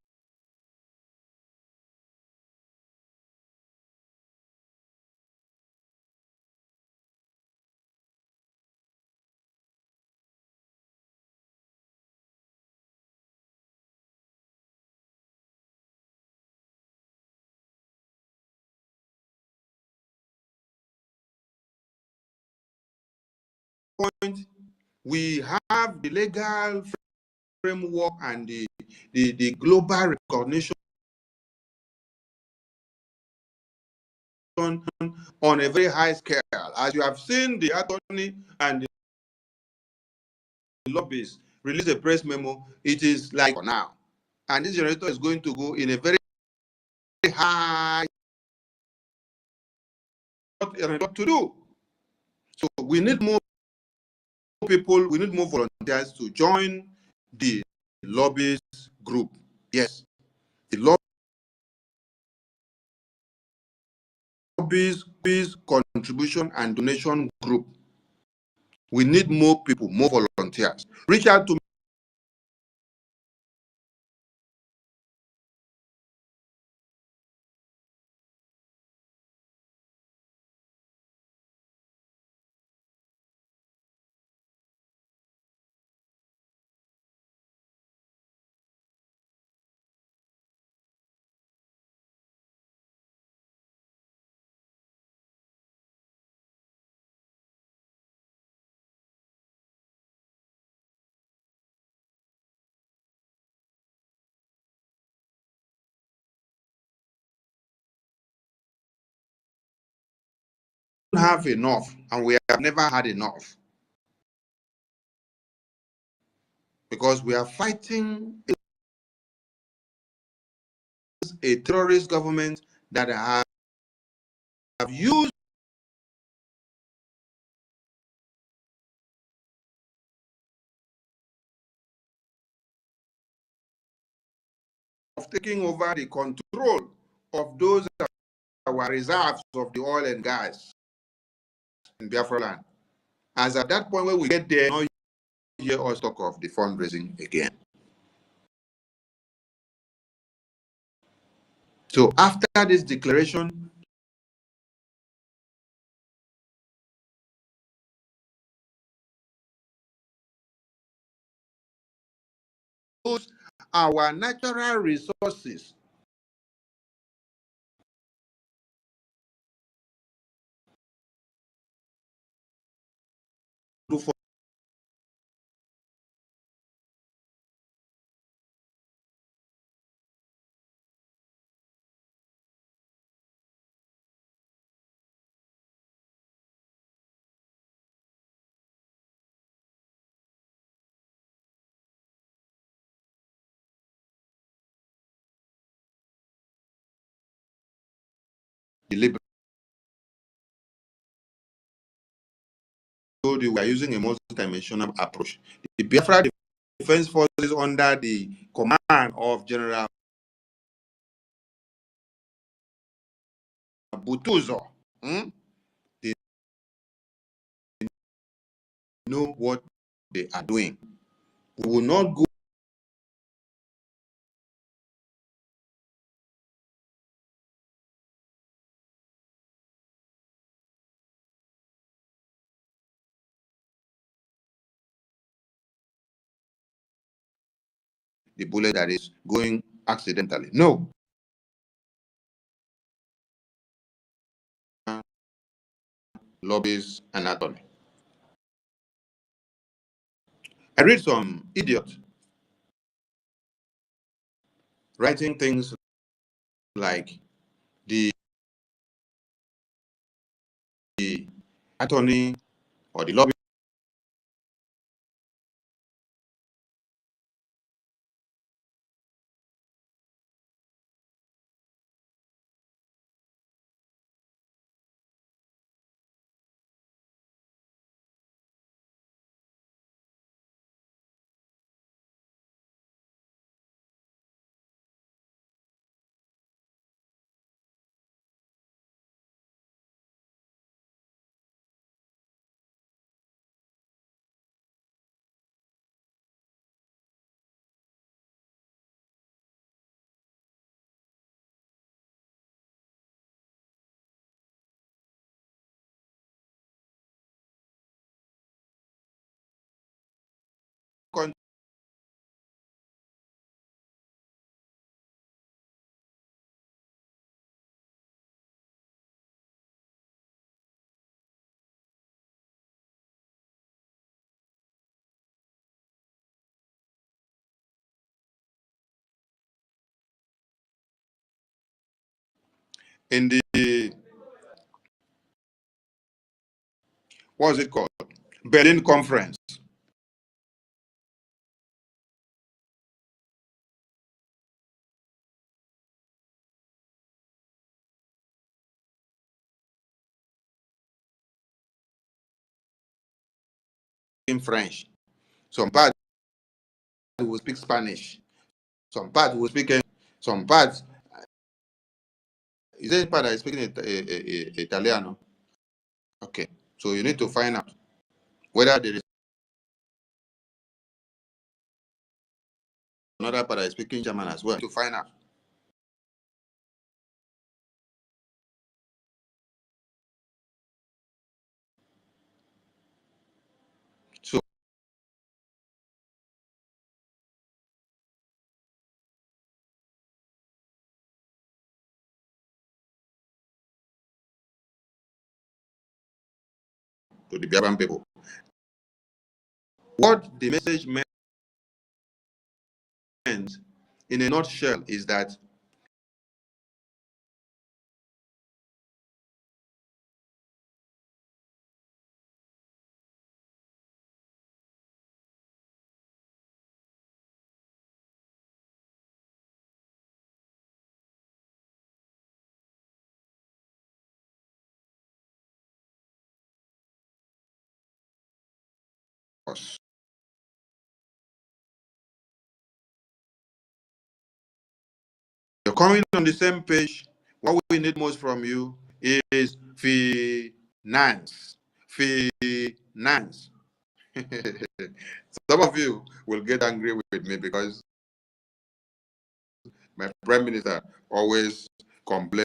point. We have the legal framework and the global recognition on a very high scale. As you have seen, the attorney and the lobbyists release a press memo. It is like for now. And this generator is going to go in a very high what to do. So we need more people, we need more volunteers to join the lobbyist group. Yes, the lobbyist contribution and donation group. We need more people, more volunteers. Reach out to have enough, and we have never had enough, because we are fighting a terrorist government that have used of taking over the control of those that were reserves of the oil and gas in Biafra land. As at that point, when we get there, no hear us talk of the fundraising again. So after this declaration, use our natural resources for deliberate. We are using a multi-dimensional approach. The Biafra Defense Forces under the command of General Butuzo, they know what they are doing. We will not go the bullet that is going accidentally. No. Lobbies and attorney. I read some idiot writing things like the attorney or the lobby in the, what's it called? Berlin Conference. In French. Some parts will speak Spanish. Some parts will speak English. Some parts, is there a part that is speaking Italiano? Okay. So you need to find out whether there is another part that is speaking German as well. To find out. So to the Biafran people, what the message meant in a nutshell is that us. You're coming on the same page. What we need most from you is finance. Finance. Some of you will get angry with me because my prime minister always complains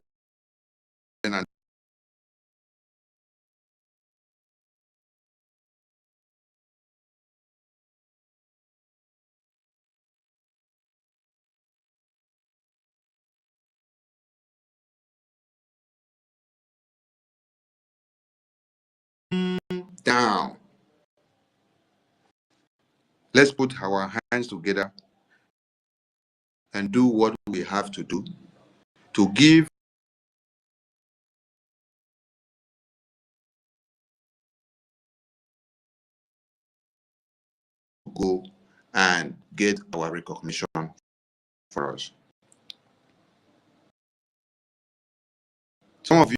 and down. Let's put our hands together and do what we have to do to give go and get our recognition for us. Some of you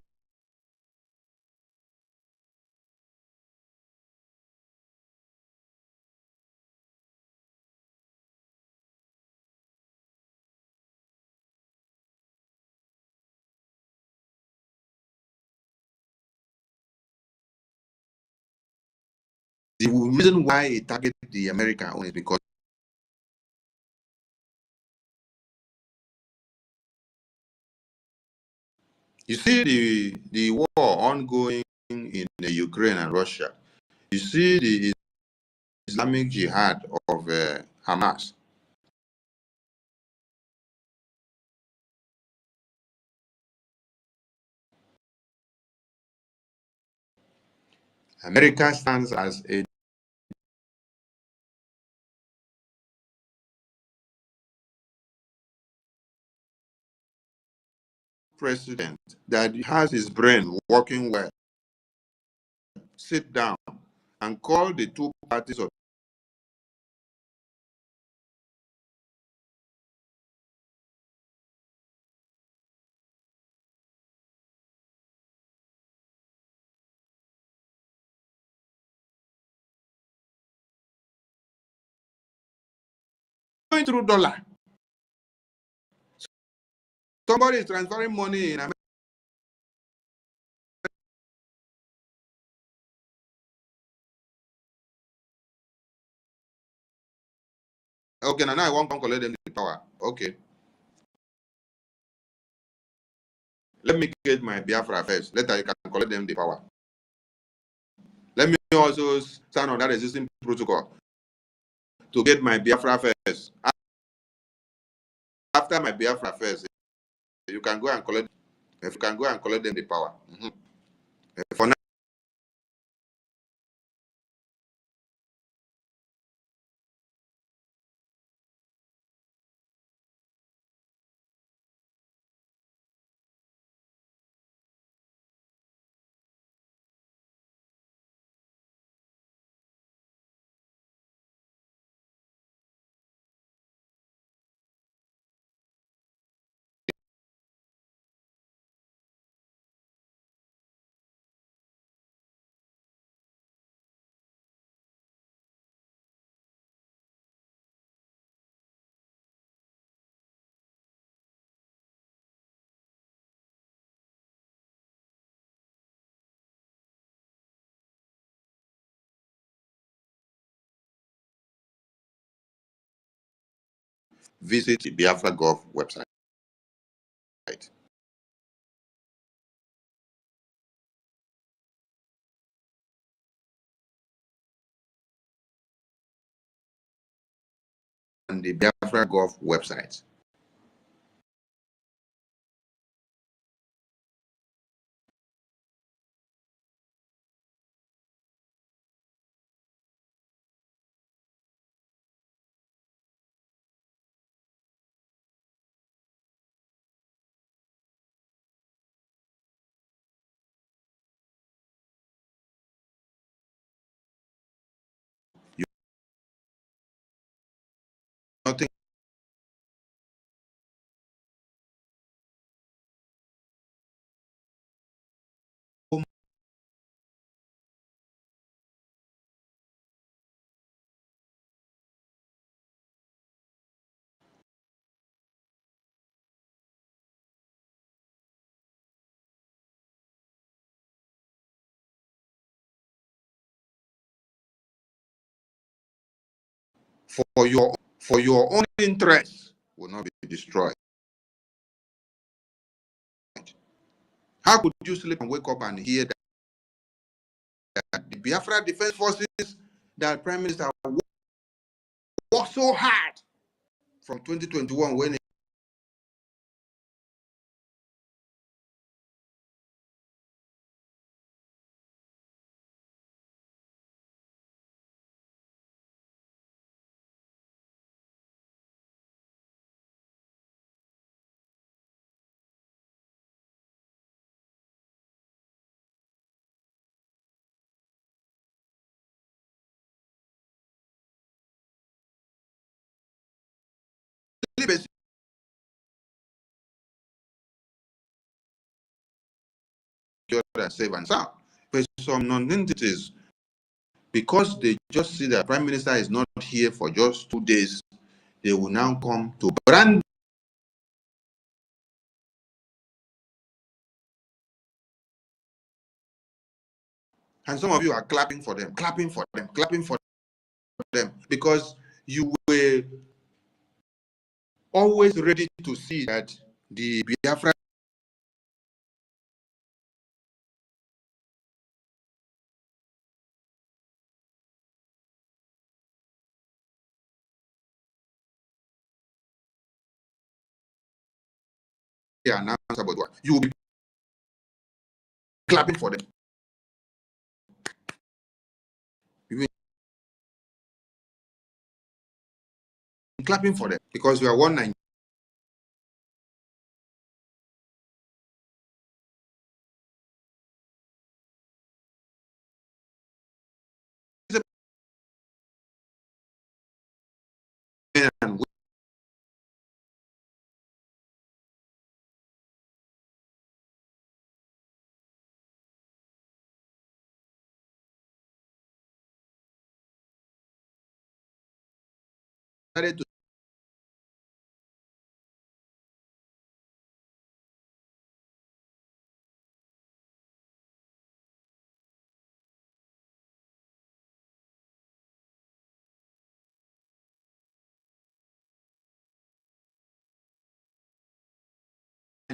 the reason why it target the American only is because you see the war ongoing in the Ukraine and Russia. You see the Islamic Jihad of Hamas. America stands as a president that has his brain working well. Sit down and call the two parties of going through dollar. Somebody is transferring money in America. Okay, now I want to collect them the power. Okay. Let me get my Biafra first. Later you can collect them the power. Let me also stand on that existing protocol to get my Biafra first. After my Biafra first, you can go and collect. If you can go and collect them the power. For now, visit the Biafra Gov website. On the Biafra Gov website. Nothing for your own interest will not be destroyed. How could you sleep and wake up and hear that the Biafra Defense Forces, that Prime Minister worked so hard from 2021 when and safe and sound. But some non-entities, because they just see that Prime Minister is not here for just 2 days, they will now come to brand. And some of you are clapping for them, because you were always ready to see that the Biafra announced about what you will be clapping for them. You will be clapping for them because we are one Nigeria. And started to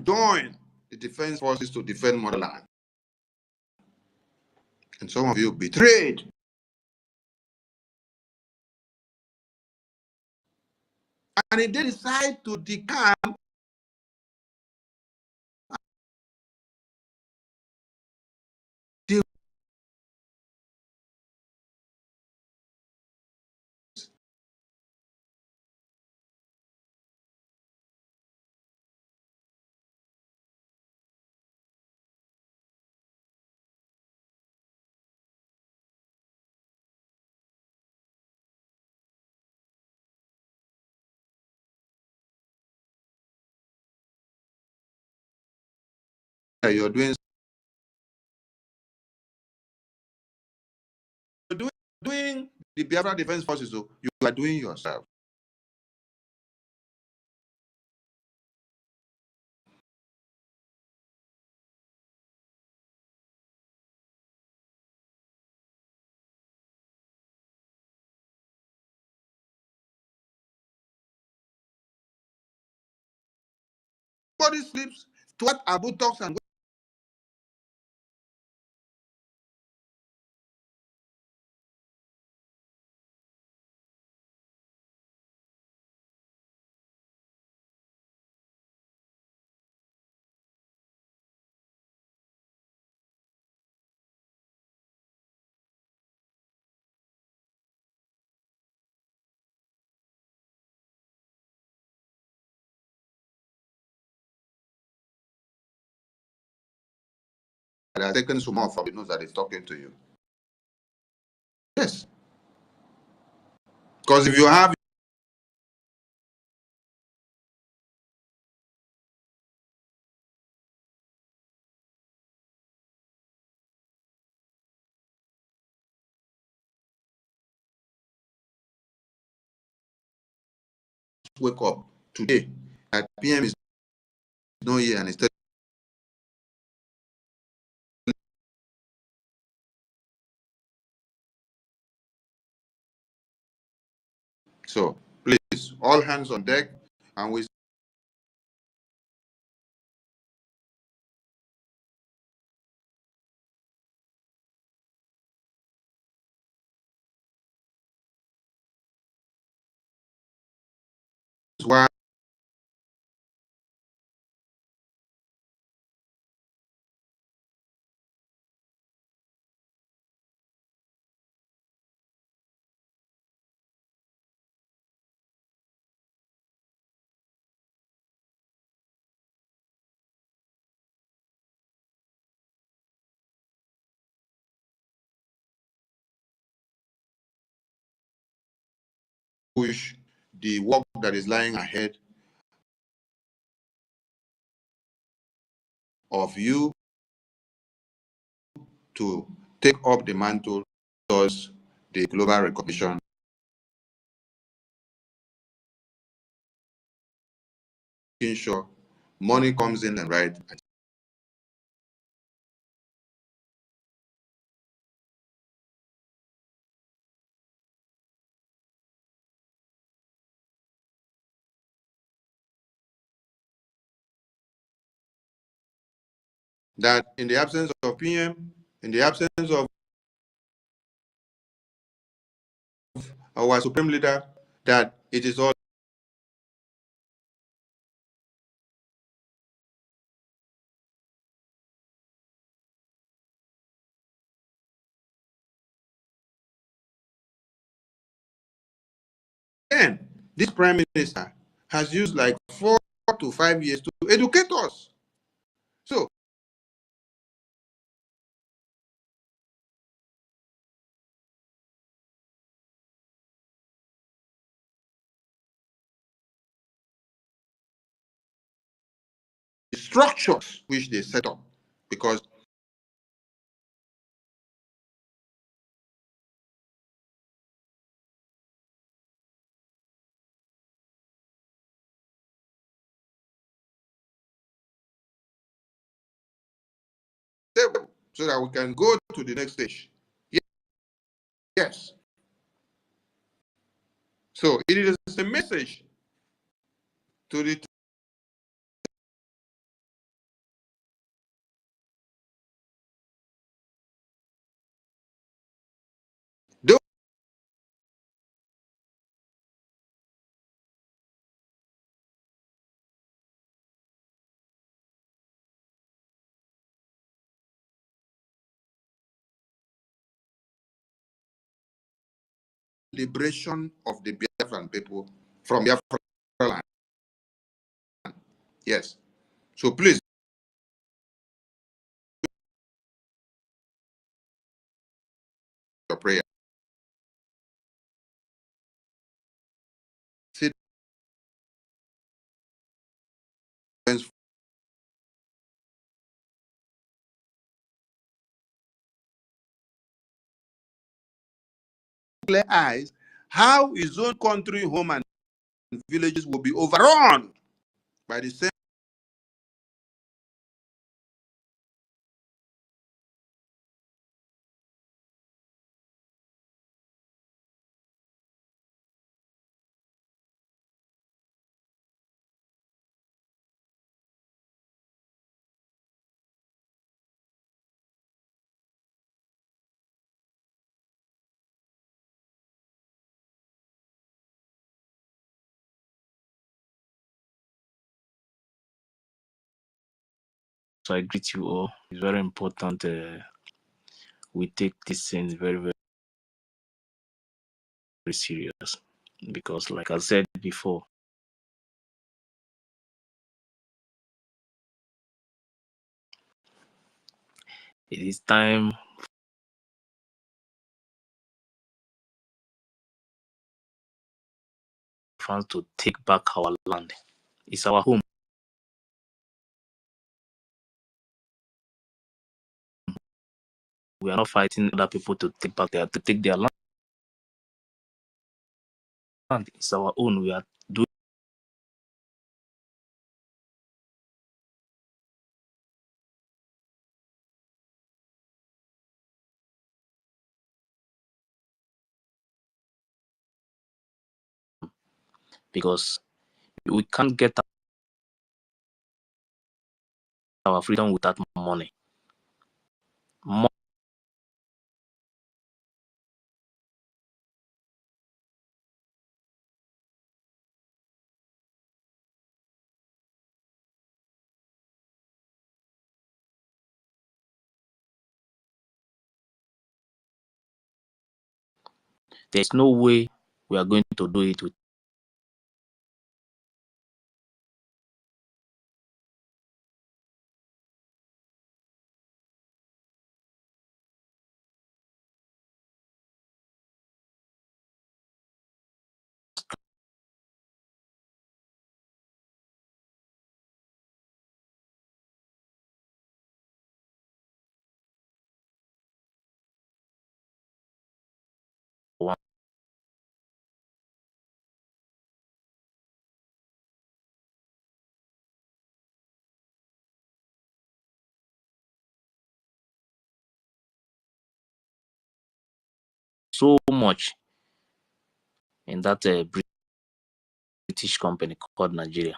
join the defense forces to defend motherland. And some of you betrayed. And if they decide to decamp, you're doing the Biafra Defense Forces, so you are doing yourself. Body sleeps, twat Abu talks and that has taken some more from the nose that is talking to you. Yes. Because if you have wake up today at PM is not here and instead. So please, all hands on deck, and we why push the work that is lying ahead of you to take up the mantle towards the global recognition. Making sure money comes in and right. That in the absence of PM, in the absence of our supreme leader, that it is all then this prime minister has used like 4 to 5 years to educate us. So the structures which they set up, because so that we can go to the next stage. Yes. So it is a message to the liberation of the Biafran people from Biafra land. Yes. So please, your prayer. Citizens clear eyes how his own country, home, and villages will be overrun by the same So I greet you all. It's very important we take these things very, very, very serious, because, like I said before, it is time for us to take back our land. It's our home. We are not fighting other people to take their land. It's our own. We are doing because we can't get our freedom without money. There's no way we are going to do it with one. So much in that British company called Nigeria.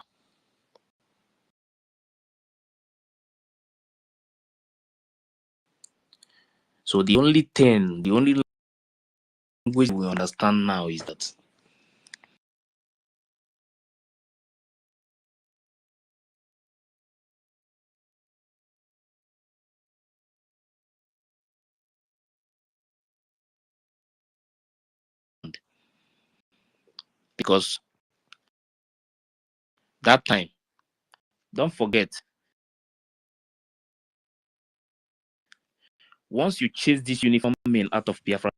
So the only language we understand now is that because that time, don't forget, once you chase this uniform men out of Biafra,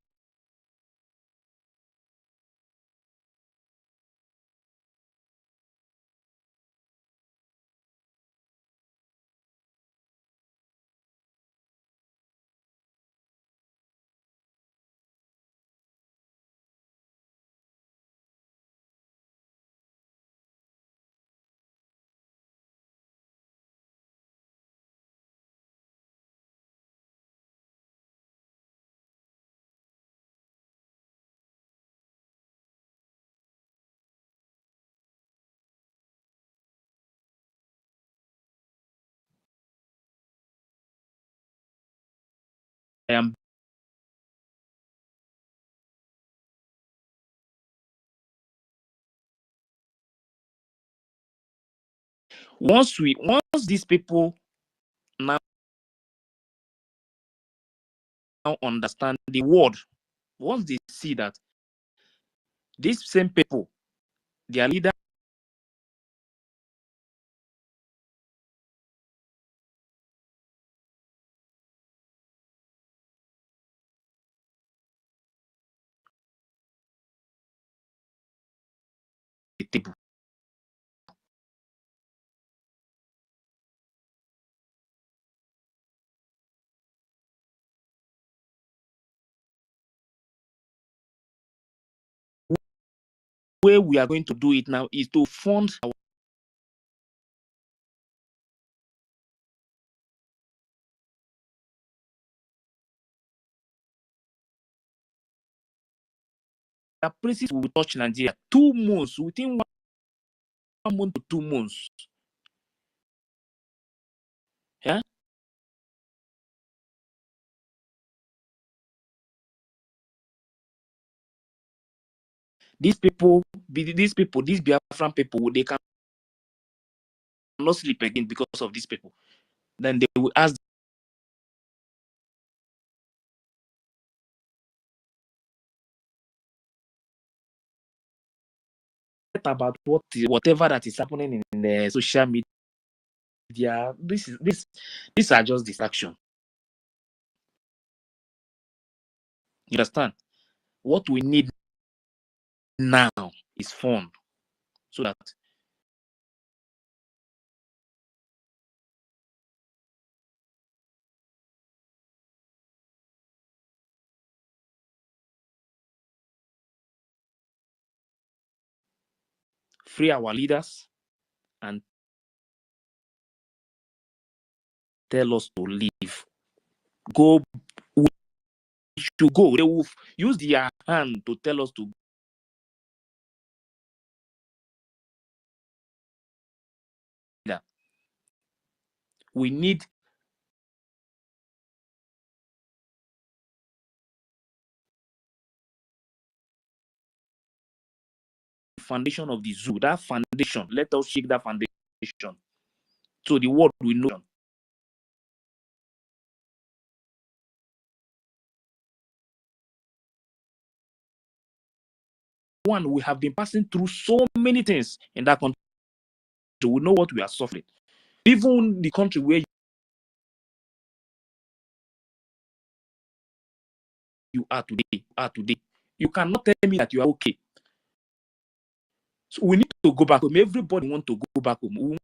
I am once these people now understand the word, once they see that these same people, their leader, the table, way we are going to do it now is to fund our places will touch Nigeria 2 months, within 1 month to 2 months. Yeah. These Biafran people, they cannot sleep again because of these people. Then they will ask about whatever that is happening in the social media. These are just distraction. You understand? What we need now is fun, so that free our leaders and tell us to leave. Go, we should go. They will use their hand to tell us to go. We need foundation of the zoo. That foundation, let us shake that foundation so the world will know. One, we have been passing through so many things in that country. We know what we are suffering. Even the country where you are today, you cannot tell me that you are okay. So we need to go back home. Everybody wants to go back home.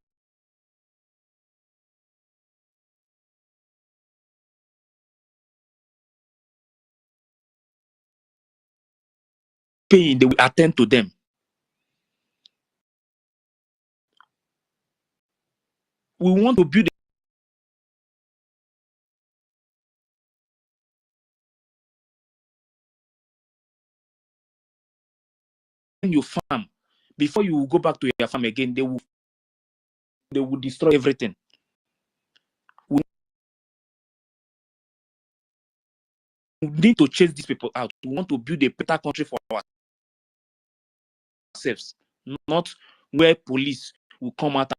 Pain, they will attend to them. We want to build your farm. Before you go back to your farm again, they will destroy everything. We need to chase these people out. We want to build a better country for ourselves, not where police will come out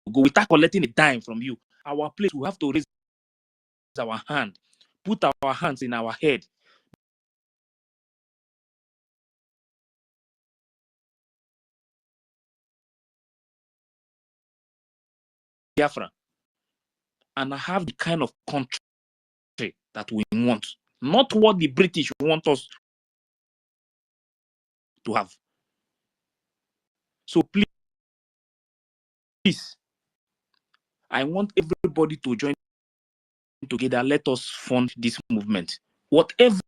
and go without collecting a dime from you. Our place, we have to raise our hand, put our hands in our head. Biafra, and have the kind of country that we want, not what the British want us to have. So please, I want everybody to join together. Let us fund this movement. Whatever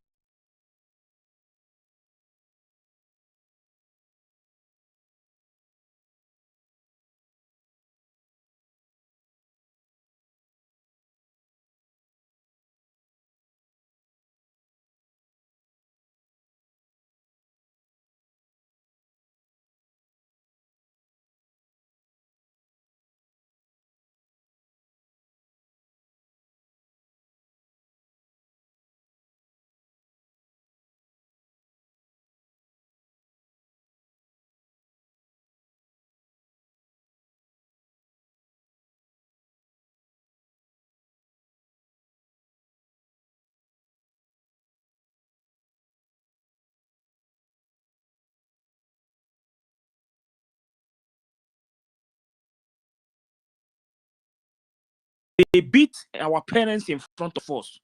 they beat our parents in front of us,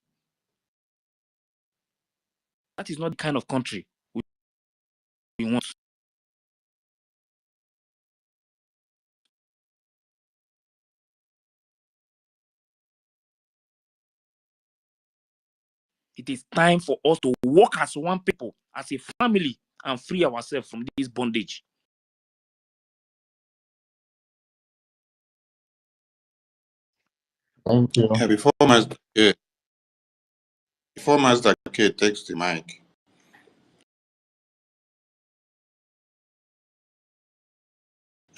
that is not the kind of country we want. It is time for us to work as one people, as a family, and free ourselves from this bondage. Thank you. Yeah, before Master K takes the mic,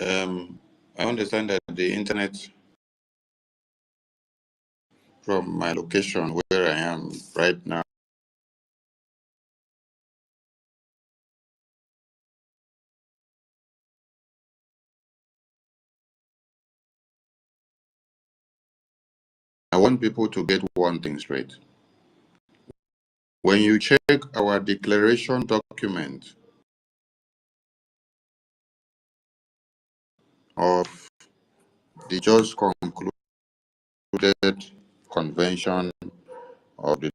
I understand that the internet from my location where I am right now want people to get one thing straight. When you check our declaration document of the just concluded convention of the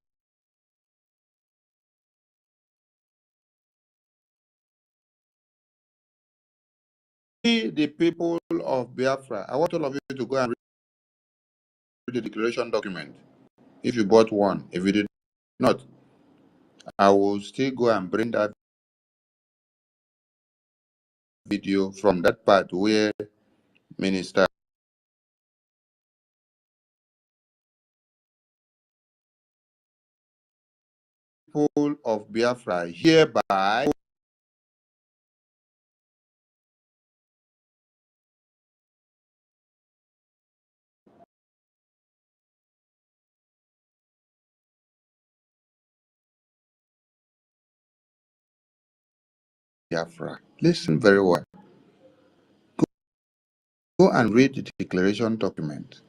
people of Biafra, I want all of you to go and read the declaration document. If you bought one, if you did not, I will still go and bring that video from that part where Minister people of Biafra hereby Biafra. Listen very well. Go and read the declaration document.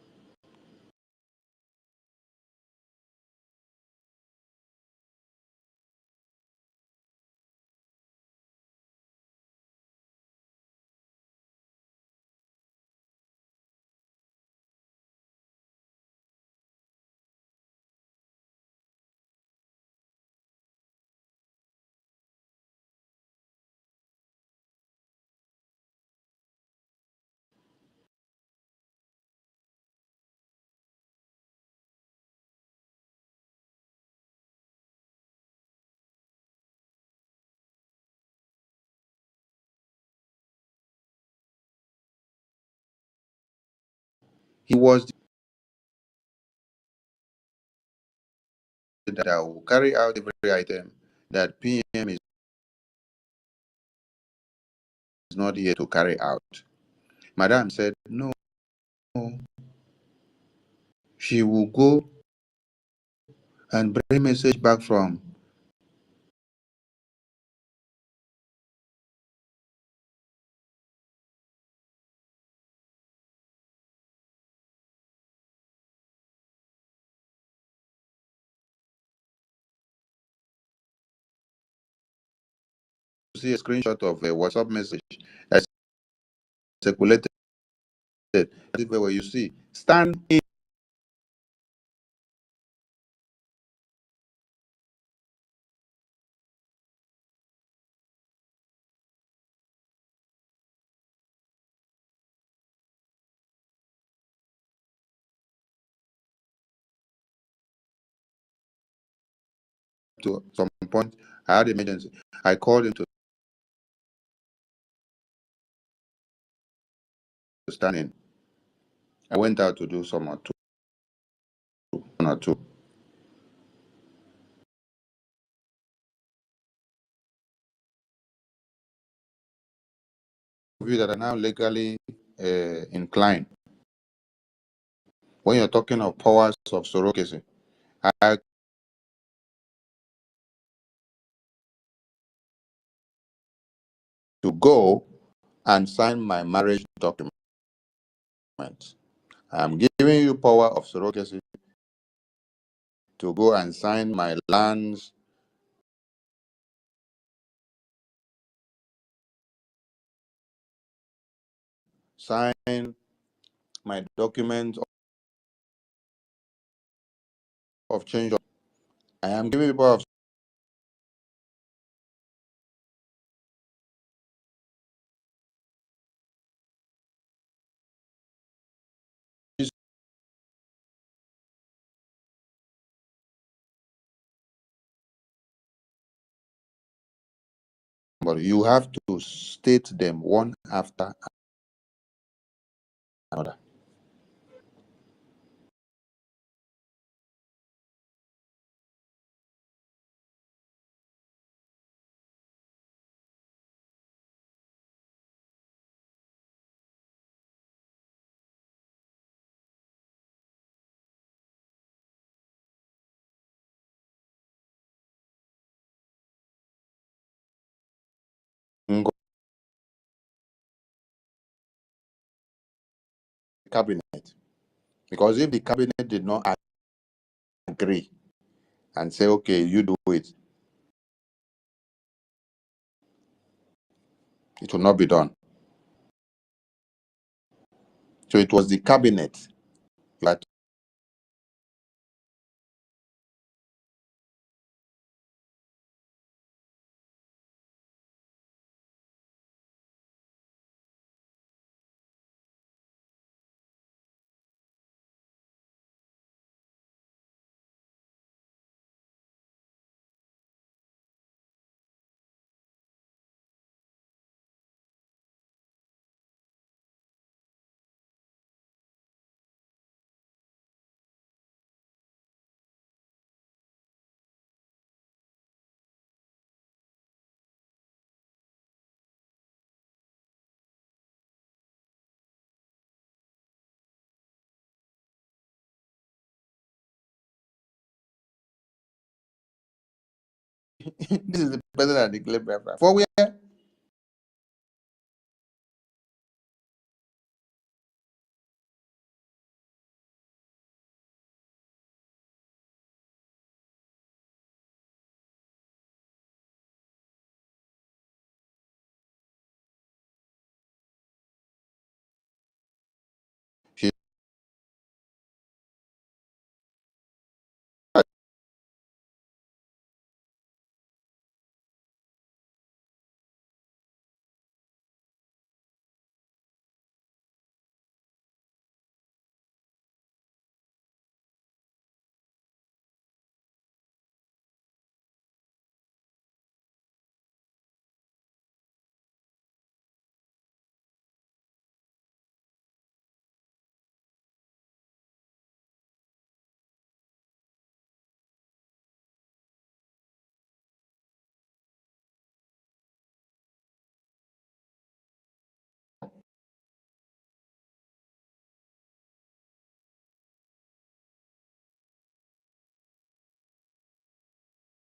He was that will carry out every item that PM is not here to carry out. Madam said no, she will go and bring message back from see a screenshot of a WhatsApp message that circulated where you see stand in to some point. I had emergency. I called him to stand in. I went out to do some or two, one or two. You that are now legally inclined. When you're talking of powers of surrogacy, I to go and sign my marriage document. I'm giving you power of surrogacy to go and sign my lands, sign my document of change. I am giving you power of but you have to state them one after another. Cabinet. Because if the cabinet did not agree and say, okay, you do it, it will not be done. So it was the cabinet that this is the president that declared Biafra. For where? She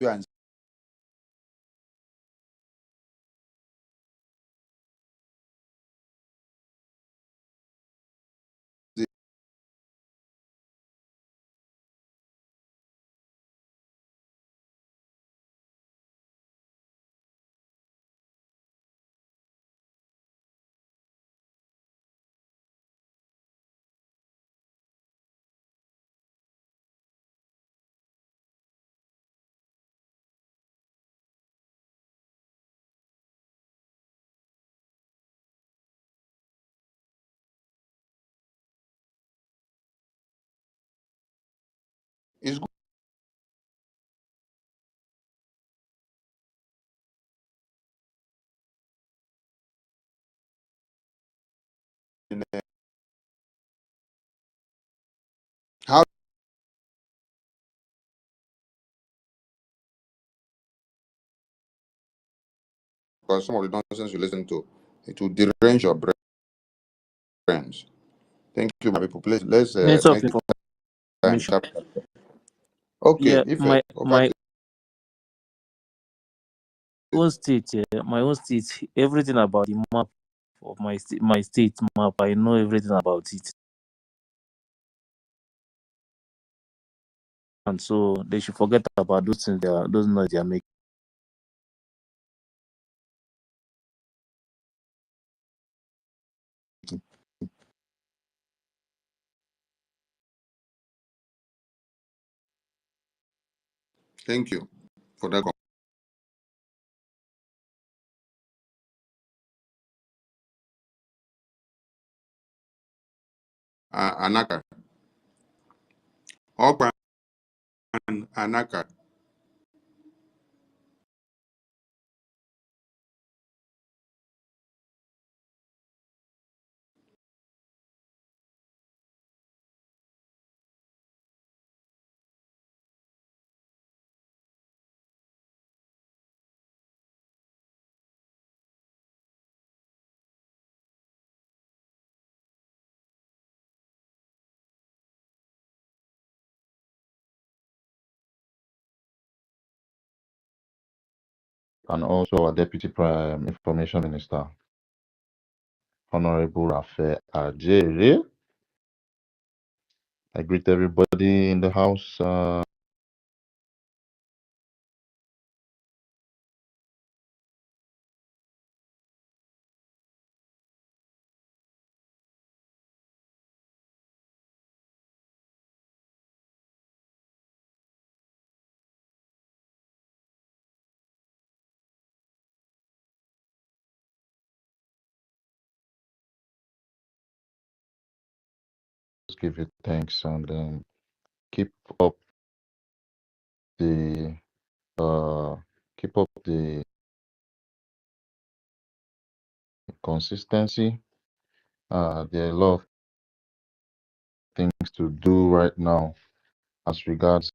and it's good. In, how? Because some of the nonsense you listen to, it will derange your brains. Thank you, my people. Please, let's Minister of make the time Information. sharp. Okay, Yeah, if over my to own state, my own state, everything about the map of my state map, I know everything about it. And so they should forget about those things, those noise they are making. thank you for that. Anaka. Open Anaka. And also our Deputy Prime Information Minister, Honorable Rafe Ajere. I greet everybody in the house. Just give you thanks and keep up the keep up the consistency. There are a lot of things to do right now as regards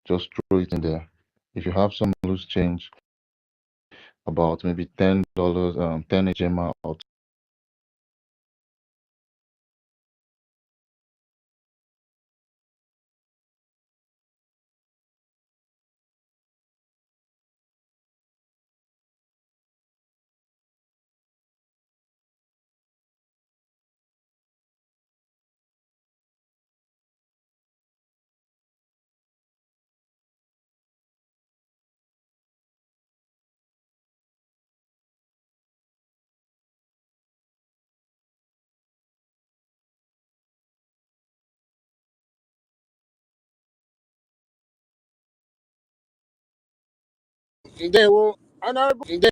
just throw it in there. If you have some loose change, about maybe $10, 10 HMR or They will, Honorable, they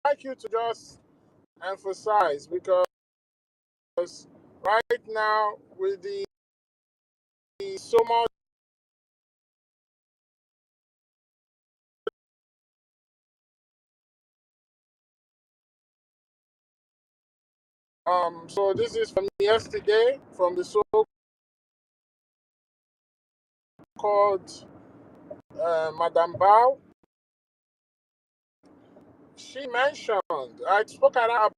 like you to just emphasize because right now with the so much so this is from yesterday from the so-called Madame Bao. She mentioned I spoke at her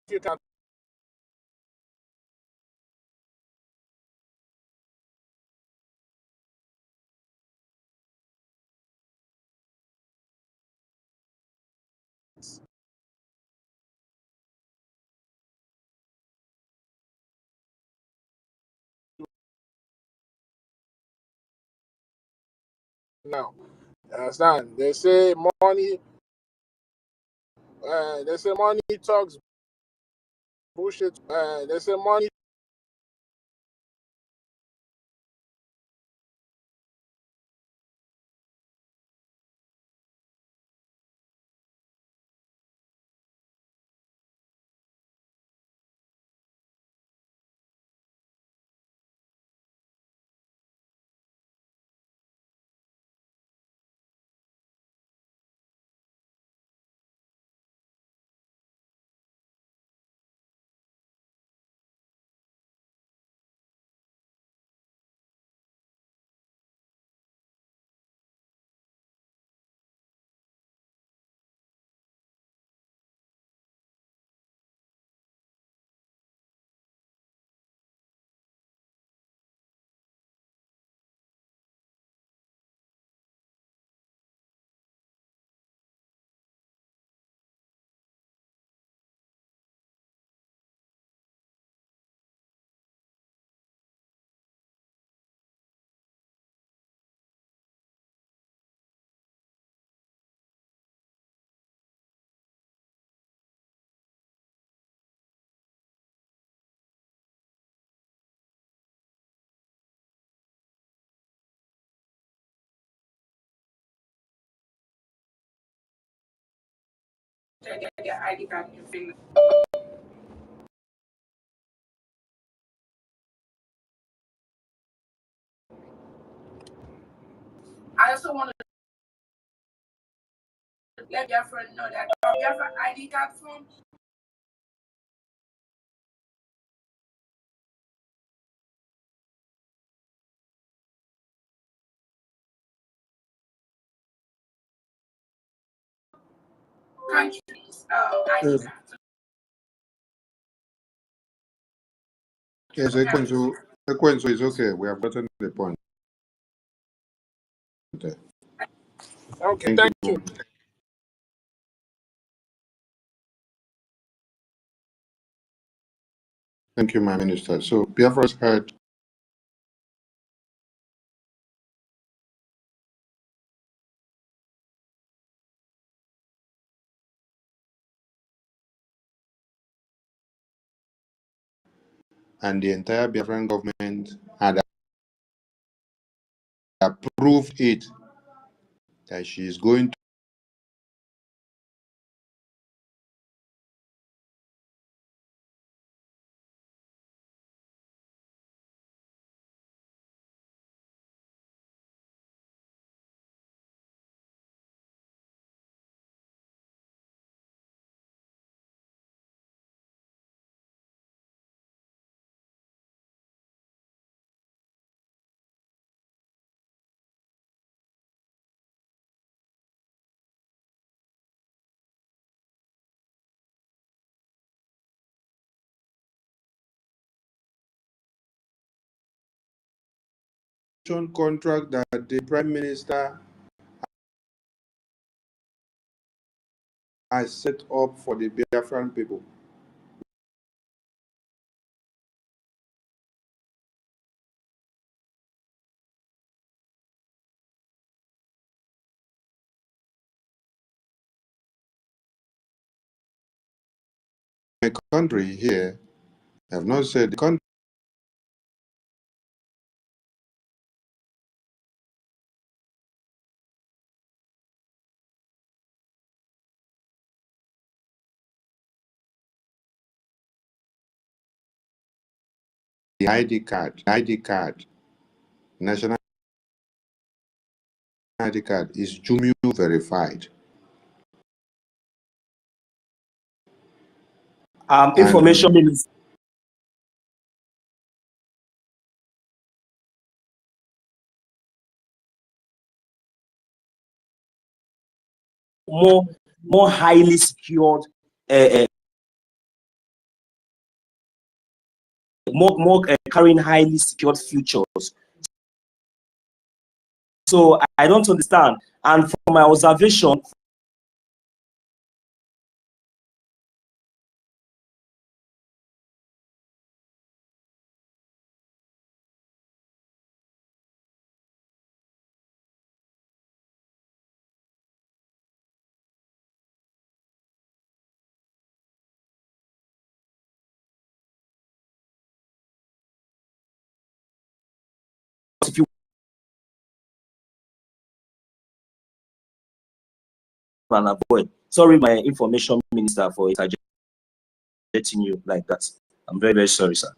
if you can now. Understand? They say money talks bullshit. They say money I also want to let Biafra know that our Biafra ID card form countries ID cards. Yes, Ekwensu is okay. We have gotten the point. Okay, thank you. Thank you, my minister. So Biafra's heard and the entire Biafran government had approved it that she is going to contract that the prime minister has set up for the Biafran people. My country here have not said the country the ID card, national ID card is Jumio verified. Information minister. More highly secured, more carrying highly secured futures. So I don't understand. And from my observation, if you can avoid, sorry, my information minister, for interjecting you like that. I'm very, very sorry, sir.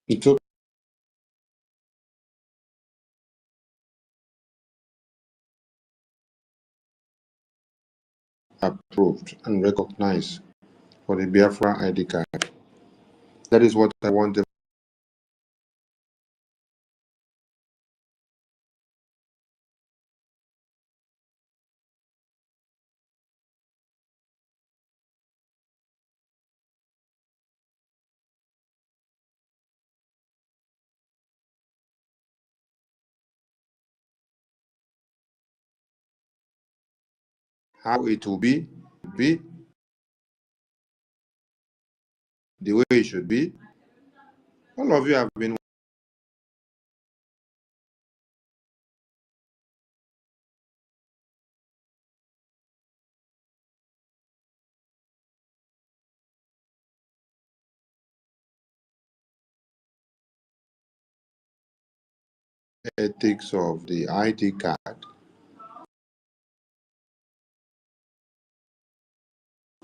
It's okay. Approved and recognized for the Biafra ID card. That is what I want them. How it will be the way it should be. All of you have been ethics of the ID card,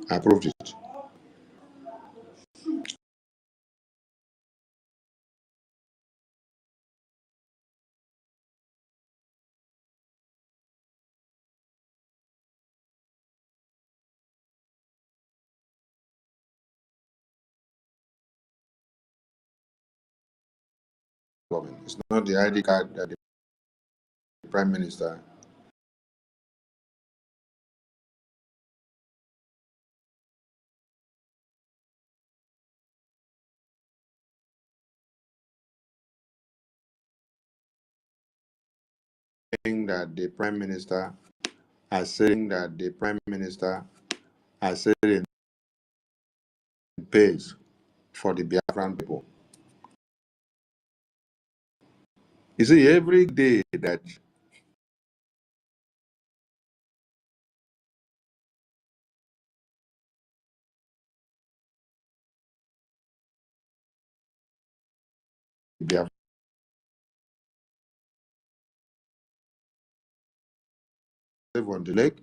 I approved it. It's not the ID card that the Prime Minister saying that the Prime Minister has said in pays for the Biafran people. You see, every day that Biafra on the lake,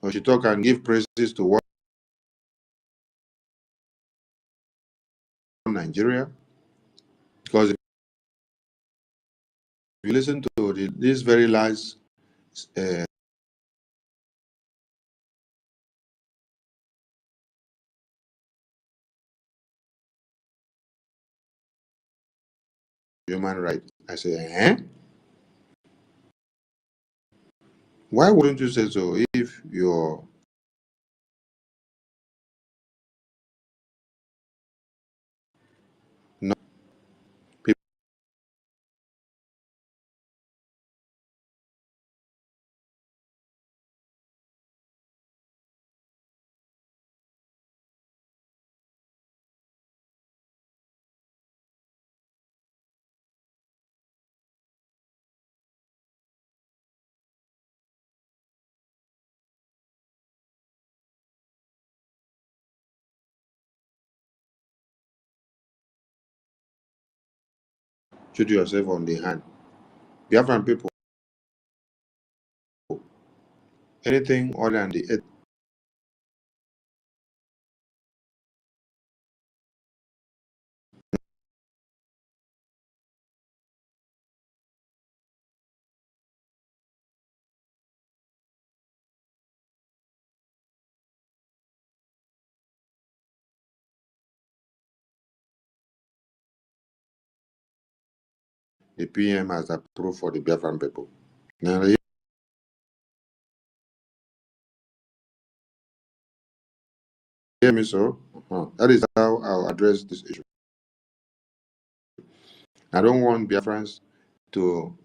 or she talk and give praises to one Nigeria, because if you listen to this very last human rights, I say, why wouldn't you say so if you're not people shoot yourself on the hand? Biafran people, anything other than the PM has approved for the Biafran people. Now, you hear me, so? That is how I'll address this issue. I don't want Biafrans to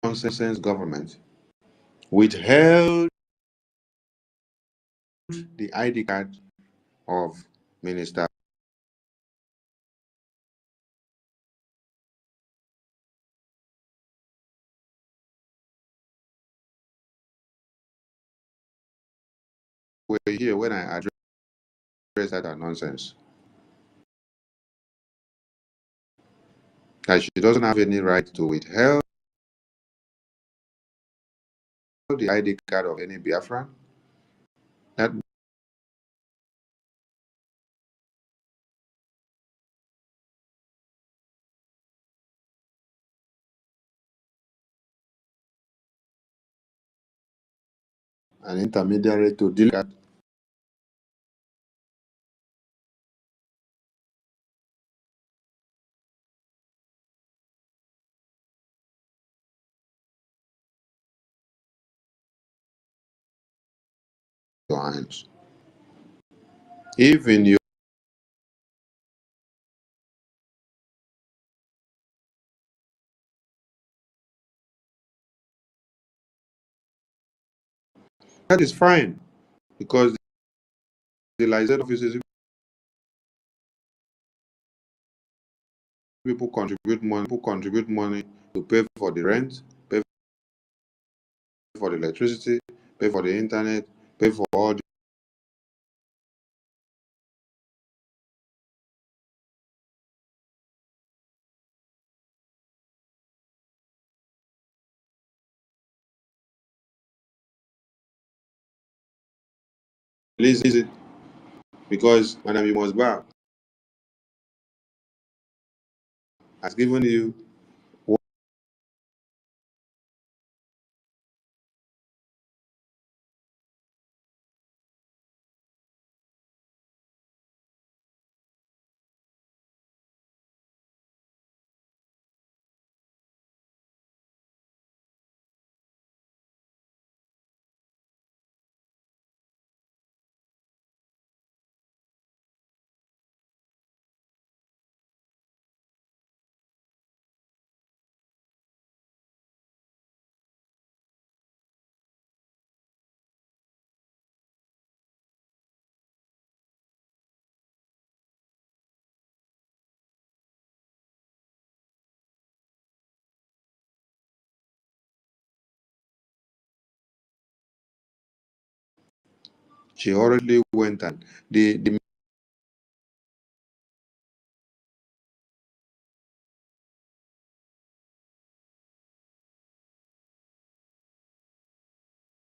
nonsense government withheld the ID card of Minister. Were here when I addressed that nonsense. That she doesn't have any right to withhold the ID card of any Biafran. That an intermediary to deal with your hands. If in your that is fine, because the licensed offices, people contribute money to pay for the rent, pay for the electricity, pay for the internet, pay for all the listen, because Madam you must bow has given you she already went, and the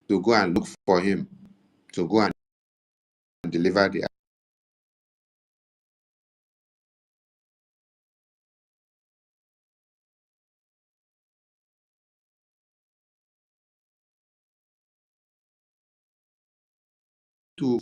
to go and look for him, to go and deliver the to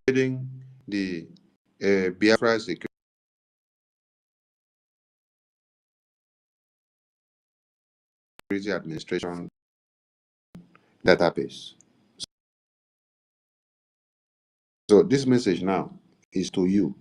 heading the Biafra Security Administration database. So this message now is to you.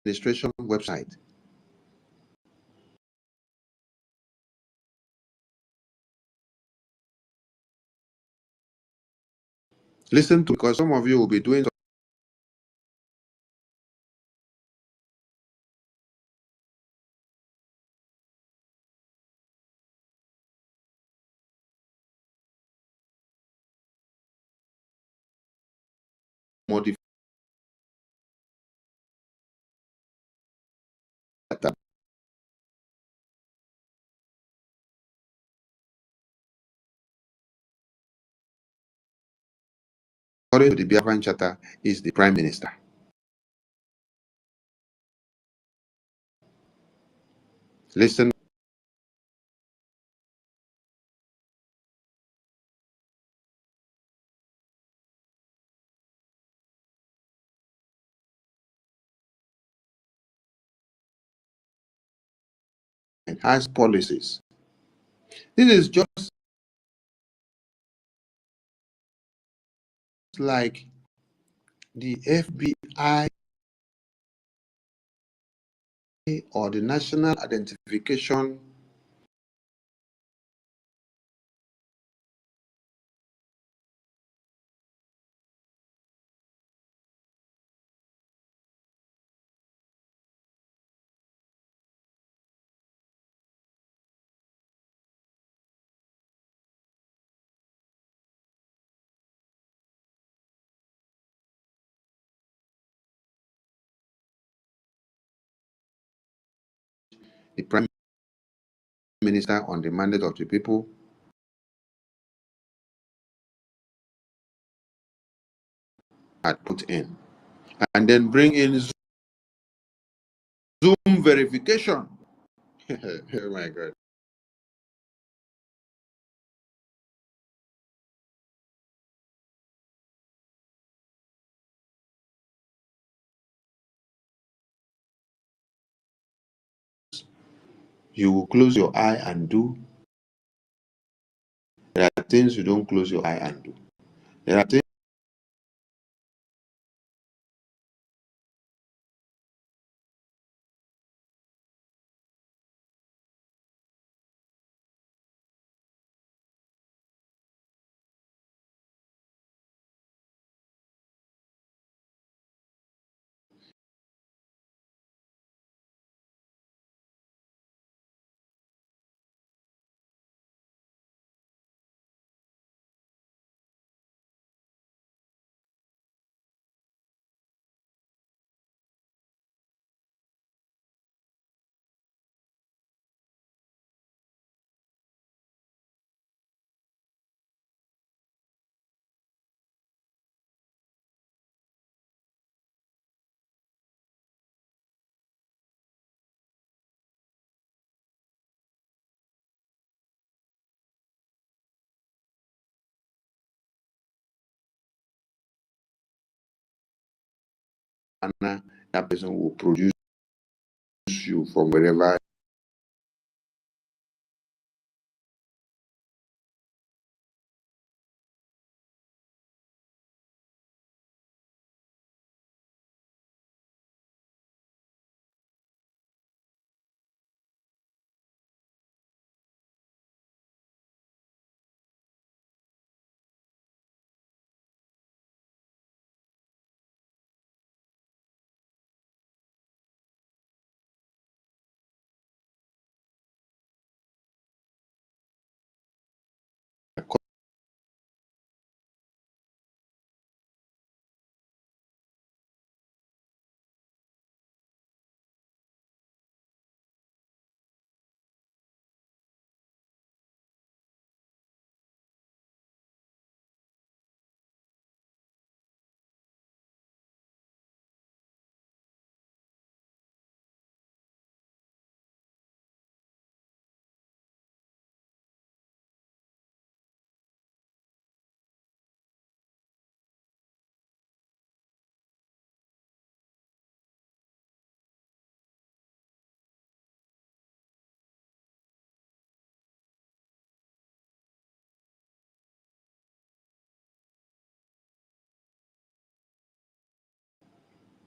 Administration website. Listen to, because some of you will be doing modify data according to the Biafran Charter is the Prime Minister. Listen. And has policies. This is just like the FBI or the National Identification the Prime Minister, on the mandate of the people, had put in, and then bring in Zoom verification. Oh my God. You will close your eye and do. There are things you don't close your eye and do. There are things that person will produce you from wherever.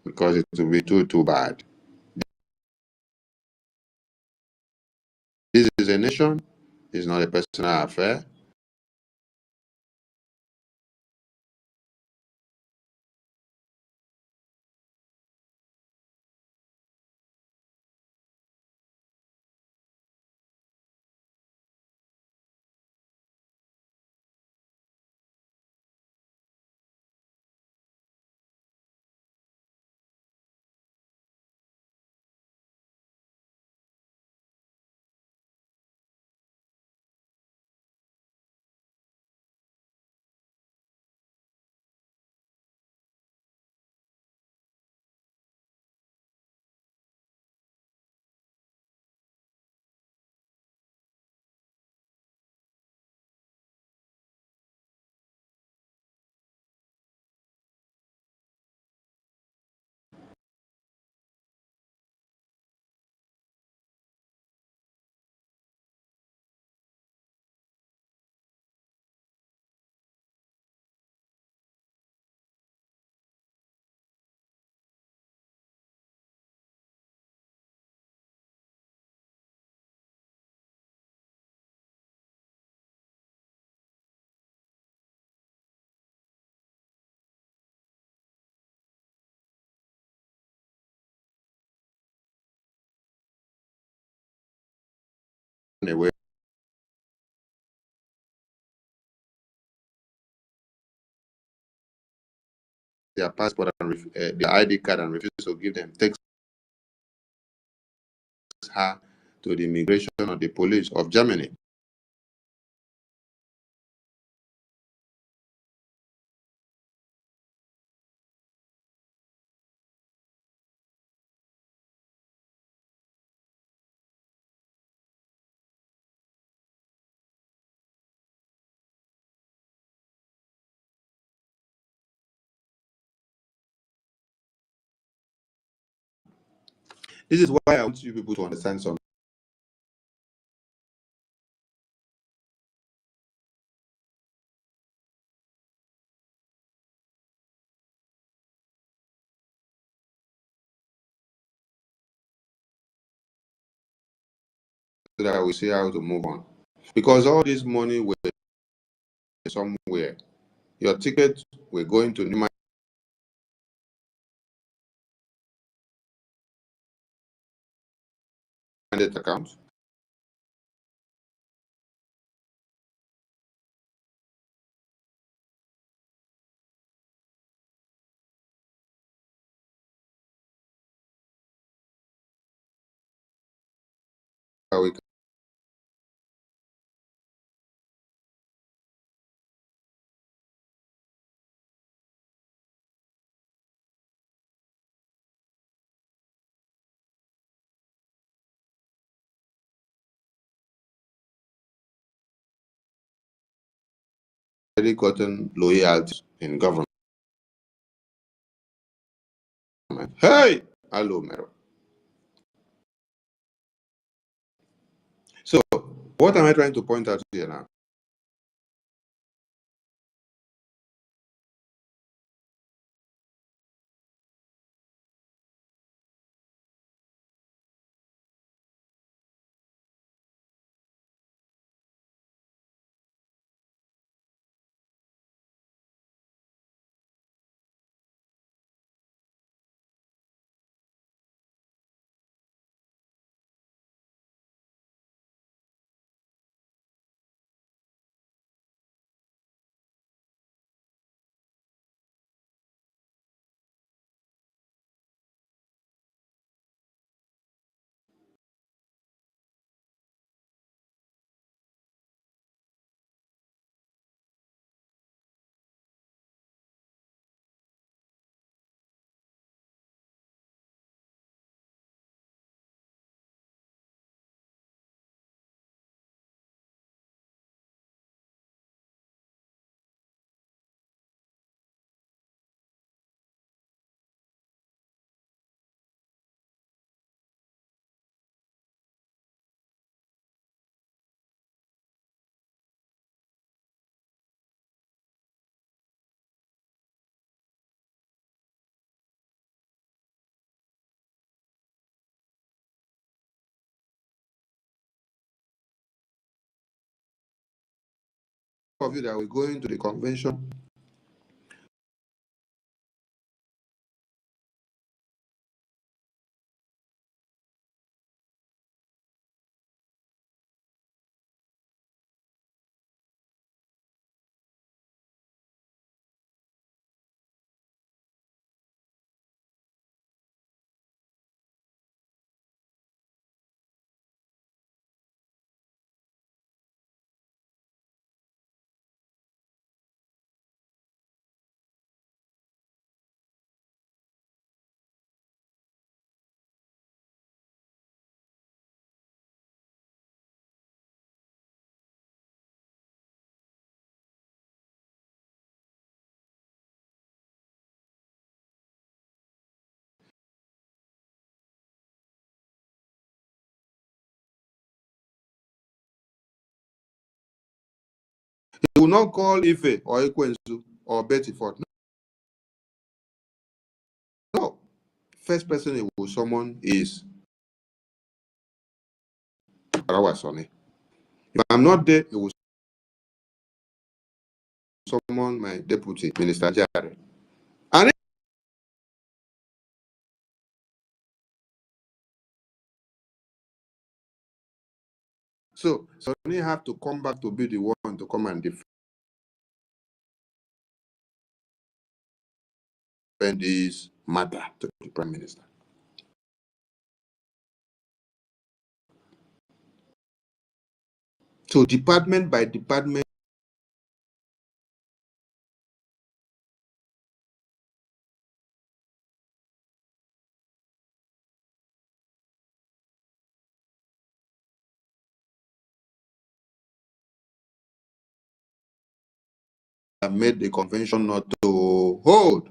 Because it will be too bad. This is a nation. It's not a personal affair. Away their passport and their ID card and refuse to give them, takes her to the immigration or the police of Germany. This is why I want you people to understand something. So that we see how to move on. Because all this money will somewhere. Your ticket will go into new mandate account. We already gotten loyalty in government. Hey, hello, Mero. So, what am I trying to point out here now? Of you that will go into the convention, he will not call Ife or Ekwensu or Betty Ford. No. First person he will summon is Arawasone. If I'm not there, he will summon my deputy, Minister Jare. And so Sonny have to come back to be the one to come and defend this matter to the Prime Minister. So department by department, made the convention not to hold.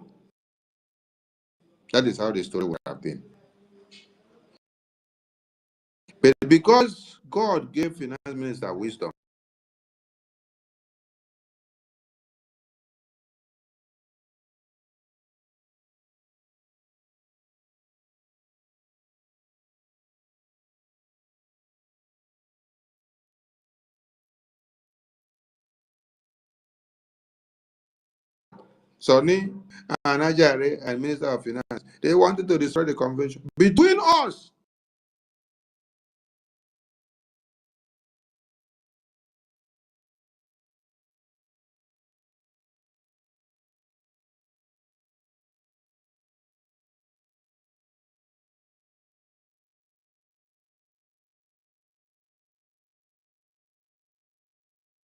That is how the story would have been. But because God gave finance minister wisdom, Sonny and Ajare and Minister of Finance, they wanted to destroy the convention. Between us,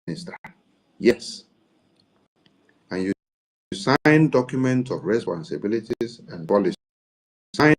minister, yes. And you sign document of responsibilities and policy. Sign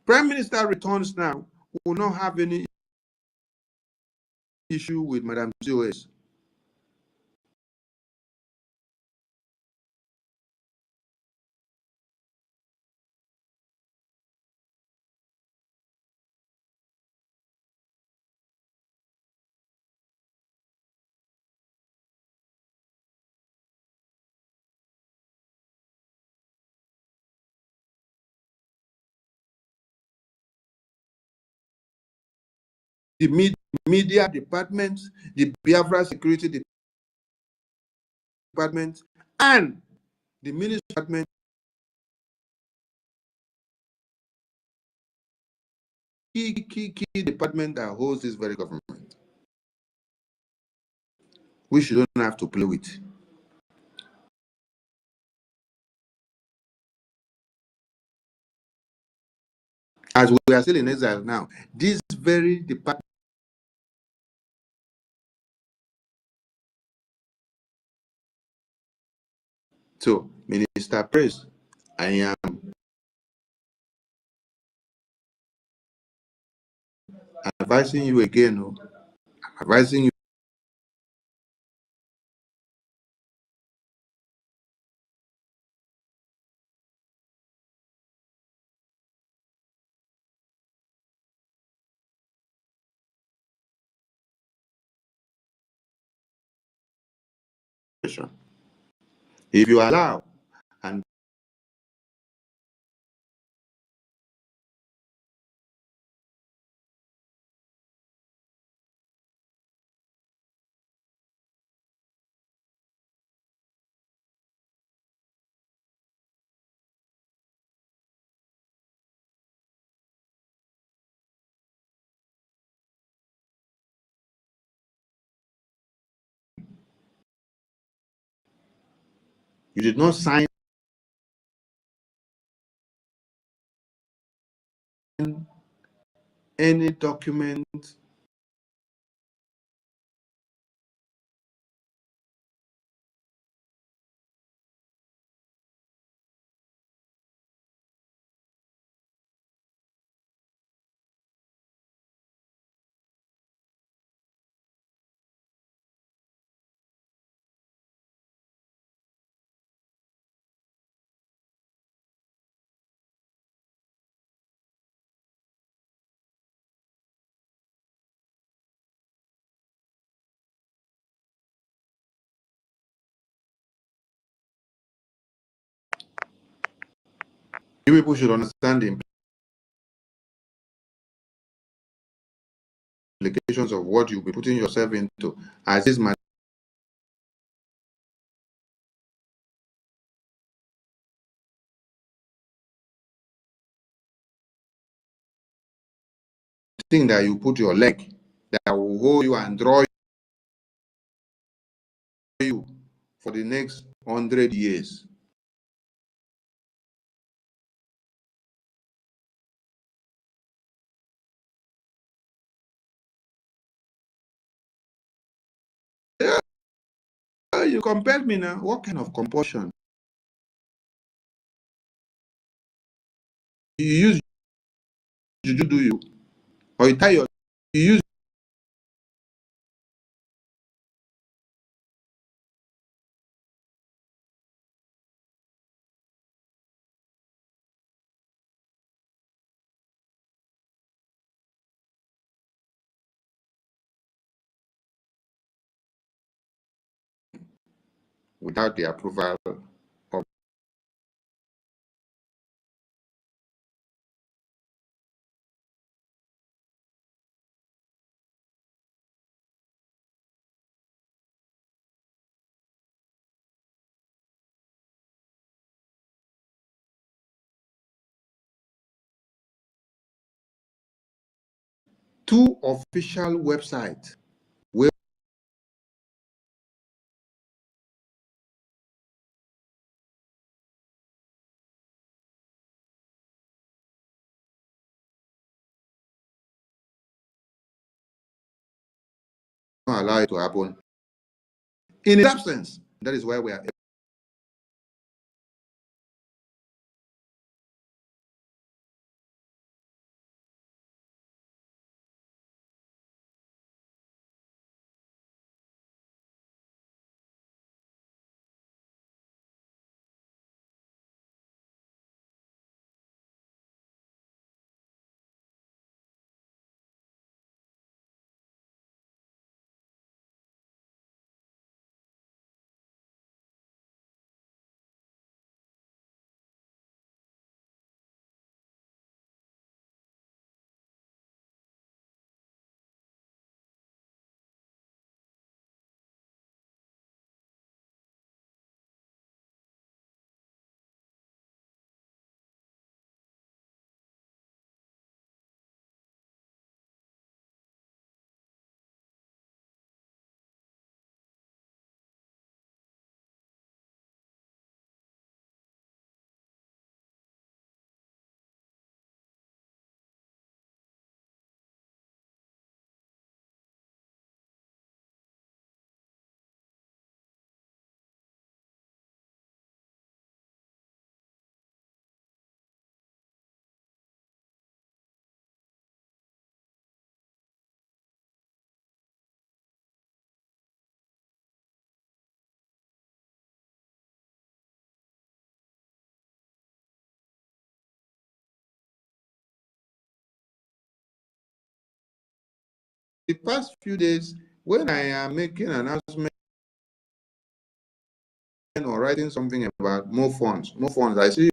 Prime Minister returns now, will not have any issue with Madam COS. The media department, the Biafra security department, and the ministry department, key department that holds this very government, which you don't have to play with. As we are still in exile now, this very department. So, Minister Praise, I am advising you again, advising you. If you allow and you did not sign any document You people should understand the implications of what you'll be putting yourself into as this man thing that you put your leg that will hold you and draw you for the next 100 years. Yeah, you compelled me now. What kind of compulsion? You use juju, do you? Or you tie your, you use, without the approval of two official websites where not allow it to happen. In his absence, that is why we are. The past few days, when I am making an announcement or writing something about more funds, I see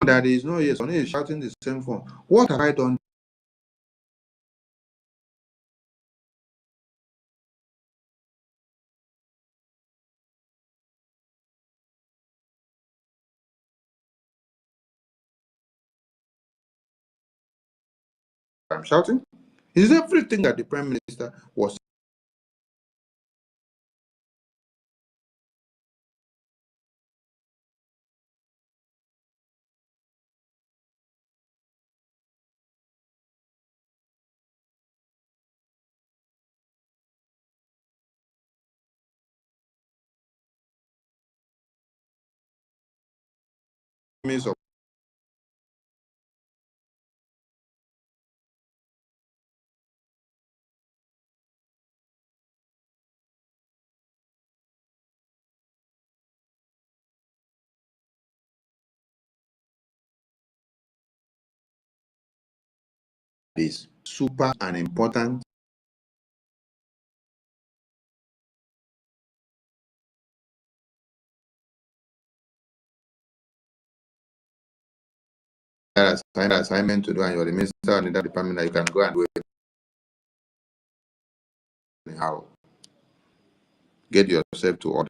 that is no yes, only is shouting the same phone. What have I done? I'm shouting. Is everything that the Prime Minister was means of this. Super and important. Assignment to do, and you're the minister in that department, that you can go and do it anyhow. Get yourself to order.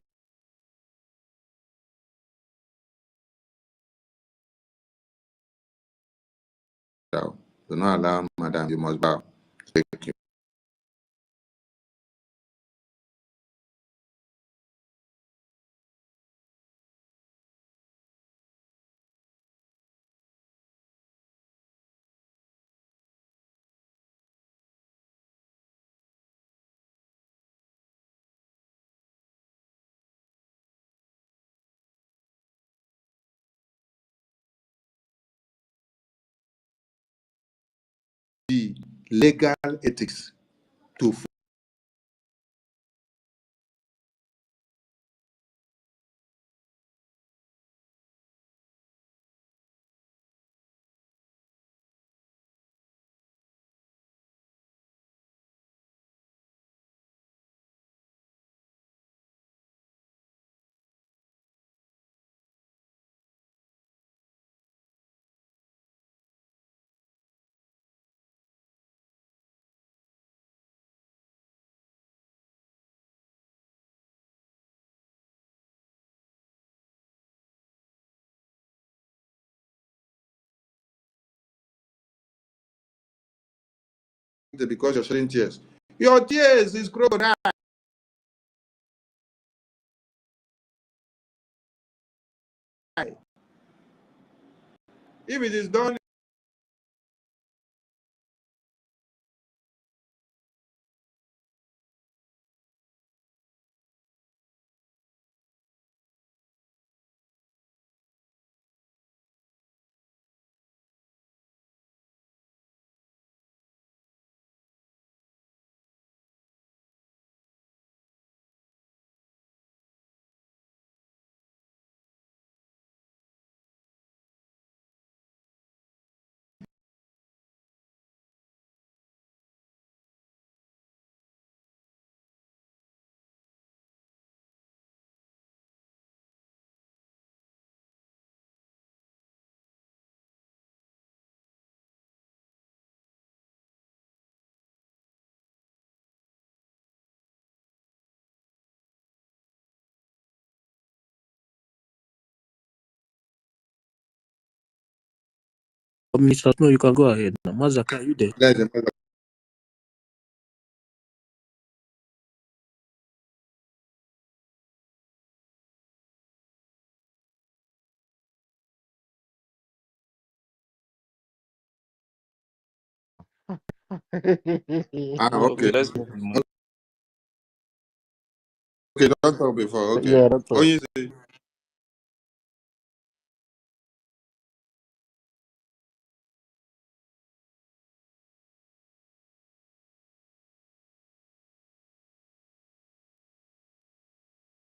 Do not allow, madam, you must bow. Thank you. The legal ethics to because you're shedding tears. Your tears is crocodile. If it is done, Mr. No, you can go ahead now. Mazaka, are you there? that is a matter. Okay, Okay. let's move on. Okay, don't talk before. Okay. Yeah, that's Oh, all. you say.